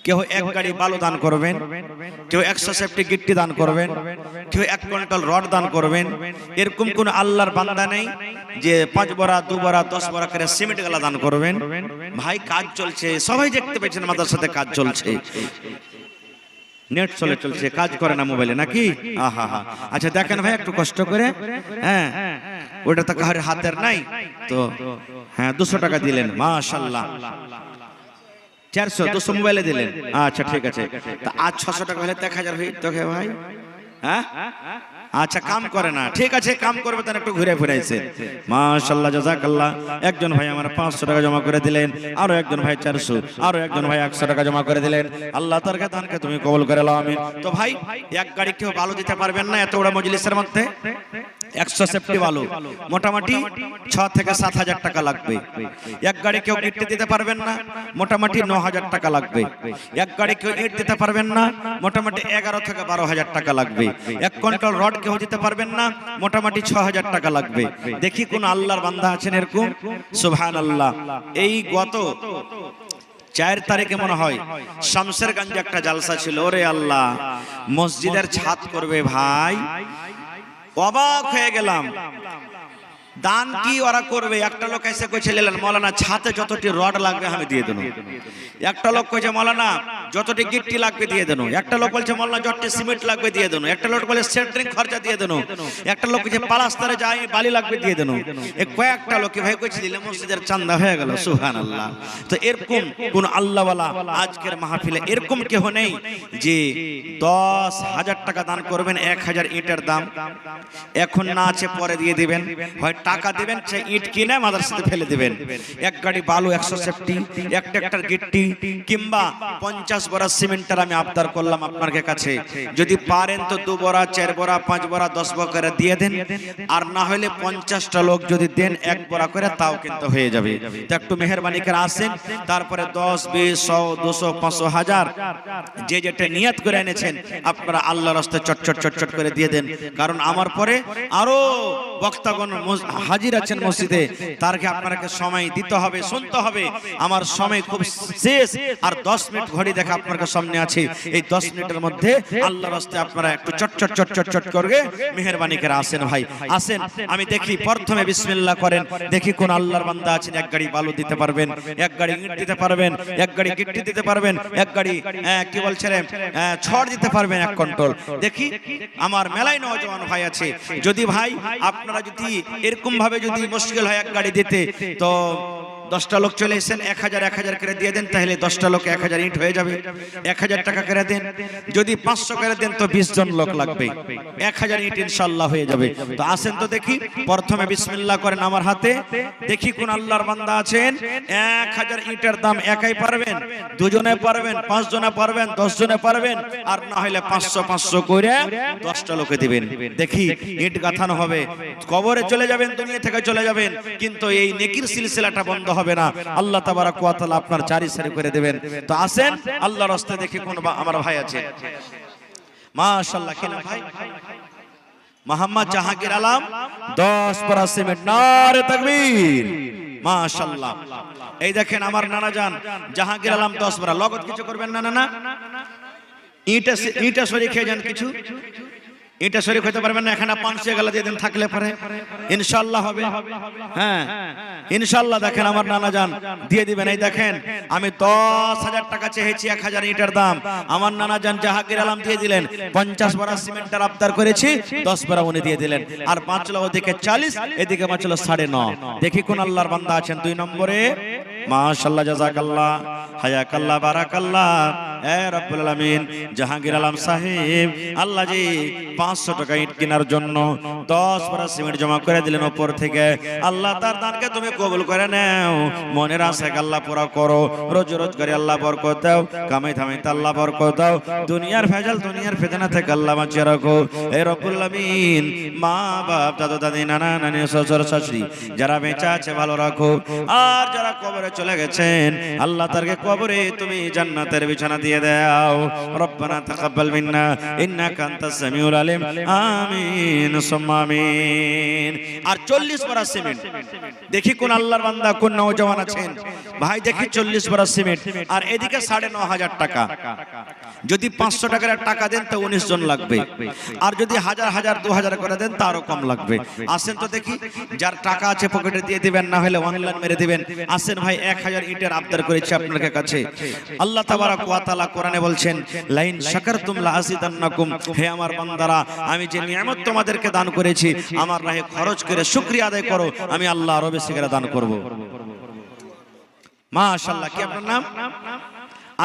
কেউ 1 গাড়ি বালু দান করবেন, কেউ 100 সেফটি গিট্টি দান করবেন, কেউ 1 কুইন্টাল রড দান করবেন। এরকম কোন আল্লাহর বান্দা নেই যে 5 বড়া 2 বড়া 10 বড়া করে সিমেন্ট গালা দান করবেন। ভাই কাজ চলছে, সবাই দেখতে পেয়েছেন মাদ্রাসাতে কাজ চলছে, নেট চলছে, কাজ করে না মোবাইলে নাকি? আহা হা। আচ্ছা দেখেন ভাই একটু কষ্ট করে, হ্যাঁ ওটা তো কাহার হাতের নাই, তো হ্যাঁ 200 টাকা দিলেন, মাশাআল্লাহ। 400 200 মোবাইলে দিলেন, আচ্ছা ঠিক আছে। তা আজ 600 টাকা হলে 1000 হই তো ভাই, হ্যাঁ আচ্ছা কাম করে না, ঠিক আছে কাম করবে, তার একটু ঘুরে ফিরাইছে, মাশাআল্লাহ জাযাকাল্লাহ। একজন ভাই আমার 500 টাকা জমা করে দিলেন, আরো একজন ভাই 400, আরো একজন ভাই 100 টাকা জমা করে দিলেন, আল্লাহ তার দানকে তুমি কবুল করে নাও, আমিন। তো ভাই 1 গাড়ি কেউ বালু দিতে পারবেন না এত বড় মজলিসের মধ্যে? 100 সেফটি বালু মোটামুটি 6 থেকে 7000 টাকা লাগবে। 1 গাড়ি কেউ গিট্টি দিতে পারবেন না, মোটামুটি 9000 টাকা লাগবে। 1 গাড়ি কেউ ইট দিতে পারবেন না, মোটামুটি 11 থেকে 12000 টাকা লাগবে। 1 কুইন্টাল রড কেউ দিতে পারবেন না, মোটামুটি 6000 টাকা লাগবে। দেখি কোন আল্লাহর বান্দা আছেন এরকম? সুবহানাল্লাহ। এই গত 4 তারিখে মনে হয় শামসেরগঞ্জে একটা জালসা ছিল, ওরে আল্লাহ, মসজিদের ছাদ করবে ভাই, অবাক হয়ে গেলাম। দান কি ওরা করবে? একটা লোক এসে কইছে মৌলানা ছাতে যতটি রড লাগবে আমি দিয়ে দেব। একটা লোক কইছে মৌলানা যতটি গিট্টি লাগবে দিয়ে দেব। একটা লোক বলছে মৌলানা যতটি সিমেন্ট লাগবে দিয়ে দেব। একটা লোক বলে সেন্টারিং খরচা দিয়ে দেব। একটা লোক কইছে প্লাস্টারে যাই বালি লাগবে দিয়ে দেব। এই কয়েকটা লোক ভাই কইছে দিলে মসজিদের চাঁদা হয়ে গেল। সুবহানাল্লাহ। তো এরকম কোন আল্লাহওয়ালা আজকের মাহফিলে এরকম কেউ নেই যে 10,000 টাকা দান করবেন 1000 ইটের দাম, এখন না আছে পরে দিয়ে দিবেন, হয় টাকা দিবেন, সে ইট কিনে মাদ্রাসাতে ফেলে দিবেন। 1 গাড়ি বালু 100 সেফটি, 1 ট্রাক্টর গিট্টি কিংবা 50 বড়া সিমেন্টের আমি আবদার করলাম আপনার কাছে, যদি পারেন তো 2 বড়া 4 বড়া 5 বড়া 10 বড়া করে দিয়ে দেন, আর না হলে 50টা লোক যদি দেন 1 বড়া করে তাও কিন্তু হয়ে যাবে। তো একটু মেহেরবানি করে আসেন, তারপরে 10 20 100 200 500 1000 যে যেটা নিয়ত করে এনেছেন আপনারা আল্লাহর রাস্তায় চটচট চটচট করে দিয়ে দেন। কারণ আমার পরে আরো বক্তাগণ হাজির আছেন মসজিদে, তারকে আপনাকে সময় দিতে হবে, শুনতে হবে। আমার সময় খুব শেষ, আর 10 মিনিট ঘড়ি দেখা আপনার সামনে আছে। এই 10 মিনিটের মধ্যে আল্লাহর রাস্তায় আপনারা একটু চটচট চটচট চট করে মেহেরবানি করে আসেন ভাই, আসেন। আমি দেখি প্রথমে বিসমিল্লাহ করেন, দেখি কোন আল্লাহর বান্দা আছেন 1 গাড়ি বালু দিতে পারবেন, 1 গাড়ি ইট দিতে পারবেন, 1 গাড়ি গিট্টি দিতে পারবেন, 1 গাড়ি কি বলছিলেন ছড় দিতে পারবেন 1 কুইন্টাল। দেখি আমার মেলায় নওজওয়ান ভাই আছে, যদি ভাই আপনারা যদি এরকম ভাবে যদি মুশকিল হয় 1 গাড়ি দিতে, তো 10টা লোক চলে এসেছেন 1000 করে দিয়ে দেন, তাহলে 10টা লোক 1000 ইট হয়ে যাবে। 1000 টাকা করে দেন, যদি 500 করে দেন তো 20 জন লোক লাগবে, 1000 ইট ইনশাআল্লাহ হয়ে যাবে। তো আসেন তো দেখি, প্রথমে বিসমিল্লাহ করেন আমার হাতে, দেখি কোন আল্লাহর বান্দা আছেন 1000 ইটের দাম একাই পারবেন, 2 জনে পারবেন, 5 জনে পারবেন, 10 জনে পারবেন, আর না হলে 500 করে 10টা লোকে দিবেন। দেখি ইট গাঁথানো হবে, কবরে চলে যাবেন, দুনিয়া থেকে চলে যাবেন, কিন্তু এই নেকির সিলসিলাটা বন্ধ হবে না। আল্লাহ তাবারাক ওয়া তাআলা আপনার চারি সারি করে দিবেন। তো আসেন আল্লাহর রাস্তায় দেখি কোন আমার ভাই আছে। মাশাআল্লাহ, কি ভাই? মোহাম্মদ জাহাঙ্গীর আলম 10 বড়া সিমেন্ট, নারে তাকবীর, মাশাআল্লাহ। এই দেখেন আমার নানা জান জাহাঙ্গীর আলম 10 বড়া। লগত কিছু করবেন না, না ইটা সরি খেয়ে যান কিছু, এটা শরীক হতে পারবেন না, এখানে 500 গালা দিয়ে দিন, থাকলে পারে ইনশাআল্লাহ হবে। হ্যাঁ ইনশাআল্লাহ। দেখেন আমার নানা জান দিয়ে দিবেন। এই দেখেন আমি 10,000 টাকা চেয়েছি 1000 ইটের দাম, আমার নানা জান জাহাঙ্গীর আলম দিয়ে দিলেন। 50 বড়া সিমেন্টের আবদার করেছি, 10 বড়া উনি দিয়ে দিলেন। আর বাঁচলো ওদিকে 40, এদিকে বাঁচলো 9.5। দেখি কোন আল্লাহর বান্দা আছেন 2 নম্বরে। মাশাআল্লাহ, জাযাকাল্লাহ, হায়াকাল্লাহ, বারাকাল্লাহ। এ রব্বুল আলামিন জাহাঙ্গীর আলম সাহেব আল্লাহ জি 500 টাকা ইট কেনার জন্য 10 বড়া সিমেন্ট জমা করে দিলেন উপর থেকে। আল্লাহ তার দানকে তুমি কবুল করে নাও, মনের আশা আল্লাহ পুরা করো, রোজগারে আল্লাহ বরকত দাও, কামাই থামাইতে আল্লাহ বরকত দাও, দুনিয়ার ভেজাল দুনিয়ার ফিতনা থেকে আল্লাহ বাঁচিয়ে রাখো। এ রব্বুল আলামিন মা বাপ দাদা দাদি নানা নানি শ্বশুর শাশুড়ি যারা বেঁচে আছে ভালো রাখো, আর যারা কবরে চলে গেছেন আল্লাহ তারকে কবরে তুমি জান্নাতের বিছানা দিয়ে দাও। রব্বানা তাকাব্বাল মিন্না ইন্নাকা আনতাস সামিউল আলিম, আমিন সুম্মা আমিন। আর 40 বড়া সিমেন্ট, দেখি কোন আল্লাহর বান্দা কোন নওজওয়ান আছেন ভাই, দেখি 40 বড়া সিমেন্ট। আর এদিকে 9,500 টাকা। যদি 500 টাকার টাকা দেন তো 19 জন লাগবে, আর যদি 1000 2000 করে দেন তারও কম লাগবে। আসেন তো দেখি, যার টাকা আছে পকেটে দিয়ে দিবেন, না হলে অনলাইন মেরে দিবেন। আসেন ভাই, 1000 ইটের আবদার করেছি আপনাদের কাছে। আল্লাহ তাবারাক ওয়া তাআলা কোরআনে বলছেন, লাইন শাকারতুম লাযিদান্নাকুম। হে আমার বান্দারা, আমি যে নিয়ামত তোমাদেরকে দান করেছি আমার রাহে খরচ করে শুকরিয়া আদায় করো, আমি আল্লাহ আরো বেশি করে দান করব। মাশাআল্লাহ। কি আপনার নাম?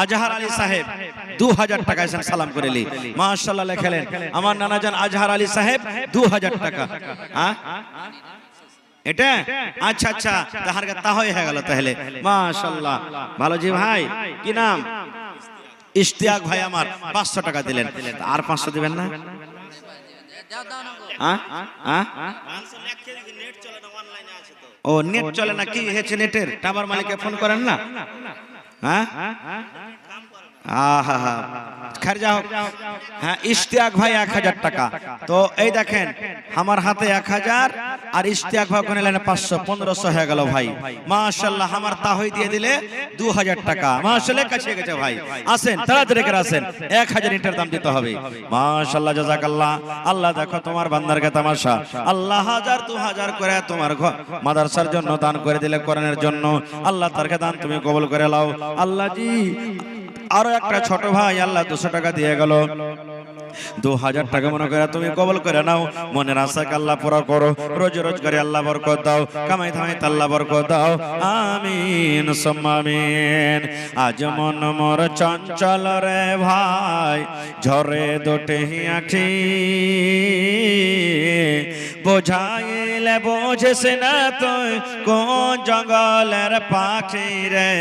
আজহার আলী সাহেব 2000 টাকা এসেন সালাম করেলি। মাশাআল্লাহ লেখলেন আমার নানা জান আজহার আলী সাহেব 2000 টাকা। হ্যাঁ এটা আচ্ছা আচ্ছা, তাহার তা হয়ে গেল তাহলে। মাশাআল্লাহ ভালো জি ভাই। কি নাম? ইশতিয়াক ভাই আমার 500 টাকা দিলেন। আর 500 দিবেন না? ও নেট চলে না কি হয়েছে? নেটের টাওয়ার মালিককে ফোন করেন না? হ্যাঁ হ্যাঁ, ইশতিয়াক ভাই 1000 টাকা। তো এই দেখেন আমার হাতে 1000 আর ইশতিয়াক ভাই কোনে লাইনে 500, 1500 হয়ে গেল ভাই। মাশাআল্লাহ, আমার তাহই দিয়ে দিলে 2000 টাকা। মাশাআল্লাহ কাছে গেছে ভাই। আসেন তাড়াতাড়ি করে আসেন, 1000 ইটের দাম দিতে হবে। মাশাআল্লাহ, জাযাকাল্লাহ। আল্লাহ দেখো তোমার বান্দারকে তামাশা, আল্লাহ 1000 2000 করে তোমার মাদ্রাসার জন্য দান করে দিলে, কোরআনের জন্য। আল্লাহ তারকে দান তুমি কবুল করে নাও। আল্লাহ জি আরো একটা ছোট ভাই আল্লাহ 200 টাকা দিয়ে গেল। 2000 টাকা মনে করে তুমি কবুল করে নাও, মনের আশাকে আল্লাহ পুরা করো, রোজগারে আল্লাহ বরকত দাও, কামাই থামাইতে আল্লাহ বরকত দাও, আমিন সুম্মা আমিন। আজ মন মোর চঞ্চল রে ভাই, ঝরে দুটি আঁখি, বোঝাইলে বোঝিস না তুই কোন জঙ্গলের পাখি রে,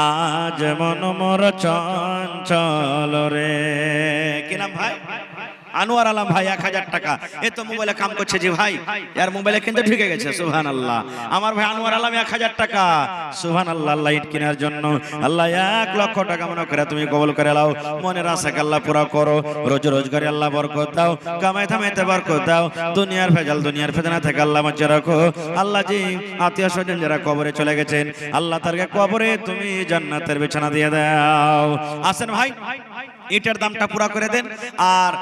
আজ মন মোর চঞ্চল রে। কি নাম ভাই? আনোয়ার আলম ভাই 1000 টাকা। এ তো মোবাইলে কাম করছে জি ভাই, এর মোবাইলে কিন্তু ঢুকে গেছে। সুবহানাল্লাহ, আমার ভাই আনোয়ার আলম 1000 টাকা। সুবহানাল্লাহ, লাইট কেনার জন্য আল্লাহ 1 লক্ষ টাকা মনে করে তুমি কবুল করে নাও, মনের আশাকে আল্লাহ পুরা করো, রোজগারে আল্লাহ বরকত দাও, কামাই থামাইতে বরকত দাও, দুনিয়ার ভেজাল দুনিয়ার ফিতনা থেকে আল্লাহ বাঁচিয়ে রাখো। আল্লাহ জি আত্মীয় স্বজন যারা কবরে চলে গেছেন আল্লাহ তারকে কবরে তুমি জান্নাতের বিছানা দিয়ে দাও। আসেন ভাই, ইটের দামটা পুরা করে দেন। আর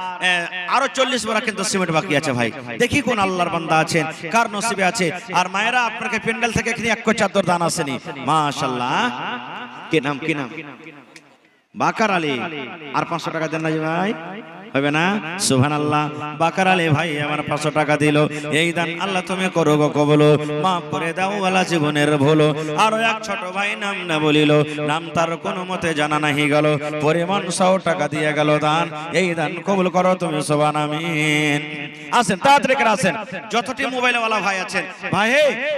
আরো 40 বড়া কিন্তু সিমেন্ট বাকি আছে ভাই। দেখি কোন আল্লাহর বান্দা আছেন, কার নসিবে আছে। আর মায়েরা আপনাকে প্যান্ডেল থেকে এখানে 1 চাদর দান আসেনি। মাশাআল্লাহ। কি নাম? কি নাম? বাকার আলী। আর 500 টাকা দেন না ভাই, হবে না? সুবহানাল্লাহ। বাকার আলী ভাই আমার 500 টাকা দিল। এই দান আল্লাহ তুমি করো গো কবুল, মাফ করে দাও ওয়ালা জীবনের ভুল। আর এক ছোট ভাই নাম না বলিল, নাম তার কোনো মতে জানা নাহি গেল, পরিমাণ 100 টাকা দিয়ে গেল দান। এই দান কবুল করো তুমি, সুবহান আমিন। আসেন তাড়াতাড়ি করে আসেন, যতটি মোবাইল ওয়ালা ভাই আছেন ভাই,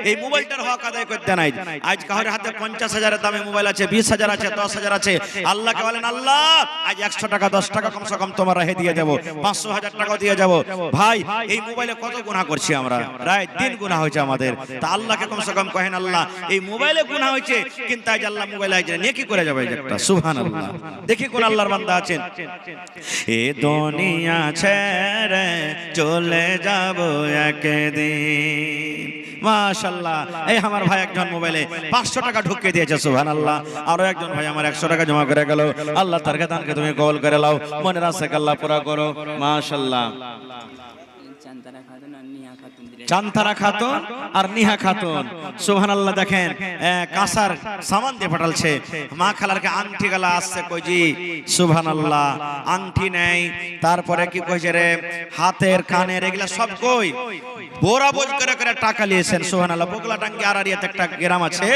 এই মোবাইলটার হক আদায় করতে নাই। আজ কারোর হাতে 50,000 এর দামে মোবাইল আছে, 20,000 আছে, 10,000 আছে। আল্লাহকে বলেন আল্লাহ আজ 100 টাকা 10 টাকা কমসে কম তোমার রাহে দিয়ে দেব, 500 1000 টাকা দিয়ে যাব। ভাই এই মোবাইলে কত গুনাহ করছি আমরা, রাত দিন গুনাহ হয়েছে আমাদের। তা আল্লাহকে কমসে কম কহেন আল্লাহ এই মোবাইলে গুনাহ হয়েছে, কিন্তু আজ আল্লাহ মোবাইলে আজ নেকি করে যাবে একটা। সুবহানাল্লাহ। দেখি কোন আল্লাহর বান্দা আছেন। এ দুনিয়া ছেড়ে চলে যাব একদিন, মাশাআল্লাহ। এই আমার ভাই একজন মোবাইলে 500 টাকা ঢুকিয়ে দিয়েছে, সুবহানাল্লাহ। আরো একজন ভাই আমার 100 টাকা জমা করে গেল। আল্লাহ তার দানকে তুমি কবুল করে নাও, মনের আশাকে আল্লাহ পুরা করো। মাশাআল্লাহ। চান্তারা খাতুন আর নিহা খাতুন, সুবহানাল্লাহ। দেখেন কাঁসার সামান দিয়ে পাঠালছে। মা খালারকে আংটি গলা আসছে কইজি, সুবহানাল্লাহ। আংটি নেই, তারপরে কি কইছে রে, হাতের কানের এগুলা সব কই বোরা বোঝ করে করে টাকা নিয়েছেন, সুবহানাল্লাহ। বগলা টাঙ্গি আড়ারিয়াতে একটা গ্রাম আছে,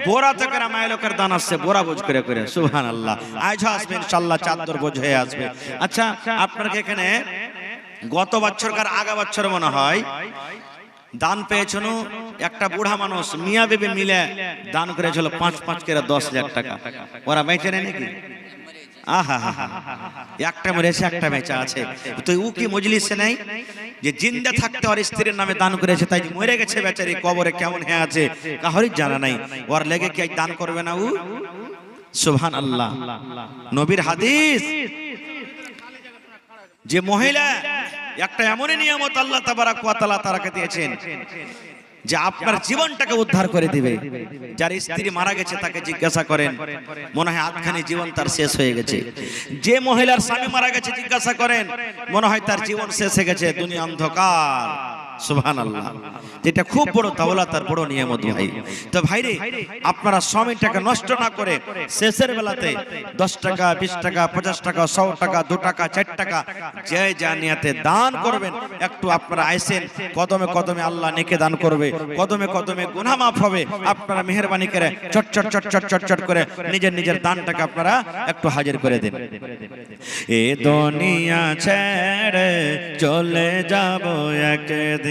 বোরাতে করে মাইলকের দান আসছে বোরা বোঝ করে করে, সুবহানাল্লাহ। আজ আসবে ইনশাআল্লাহ, চাদর বোঝ হয়ে আসবে। আচ্ছা, আপনাকে এখানে গত বছরকার আগা বছর মনে হয় দান পেয়েছেন একটা বুড়া মানুষ, মিয়া বিবি মিলে দান করেছিল 5-5 করে 10,000 টাকা। ওরা বেঁচে নেই নাকি? আহা, একটা মরেছে একটা বেঁচে আছে। তো ও কি মজলিসে নাই যে জিন্দা থাকতে ওর স্ত্রীর নামে দান করেছে, তাই মরে গেছে বেচারি, কবরে কেমন হয়ে আছে কাহরির জানা নাই। ওর লেগে কি দান করবে না ও? সুবহানাল্লাহ। নবীর হাদিস, যে মহিলা একটা এমনই নিয়ামত আল্লাহ তাবারাক ওয়া তাআলা তারাকে দিয়েছেন যে আপনার জীবনটাকে উদ্ধার করে দিবে। যার স্ত্রী মারা গেছে তাকে জিজ্ঞাসা করেন, মনে হয় আধখানি জীবন তার শেষ হয়ে গেছে। যে মহিলার স্বামী মারা গেছে জিজ্ঞাসা করেন, মনে হয় তার জীবন শেষ হয়ে গেছে, দুনিয়া অন্ধকার। সুবহানাল্লাহ। যেটা খুব বড় দাওলাত আর বড় নিয়ামত ভাই। তো ভাইরে, আপনারা সময়টাকে নষ্ট না করে শেষের বেলাতে 10 টাকা, 20 টাকা, 50 টাকা, 100 টাকা, 2 টাকা, 4 টাকা যে যা নিয়াতে দান করবেন, একটু আপনারা আইসেন, কদমে কদমে আল্লাহ নেকে দান করবে, কদমে কদমে গুনাহ মাফ হবে। আপনারা মেহেরবানি করে চট চট চট চট চট চট করে নিজের নিজের দানটাকে আপনারা একটু হাজির করে দেন। এ দুনিয়া ছেড়ে চলে যাব একদিন,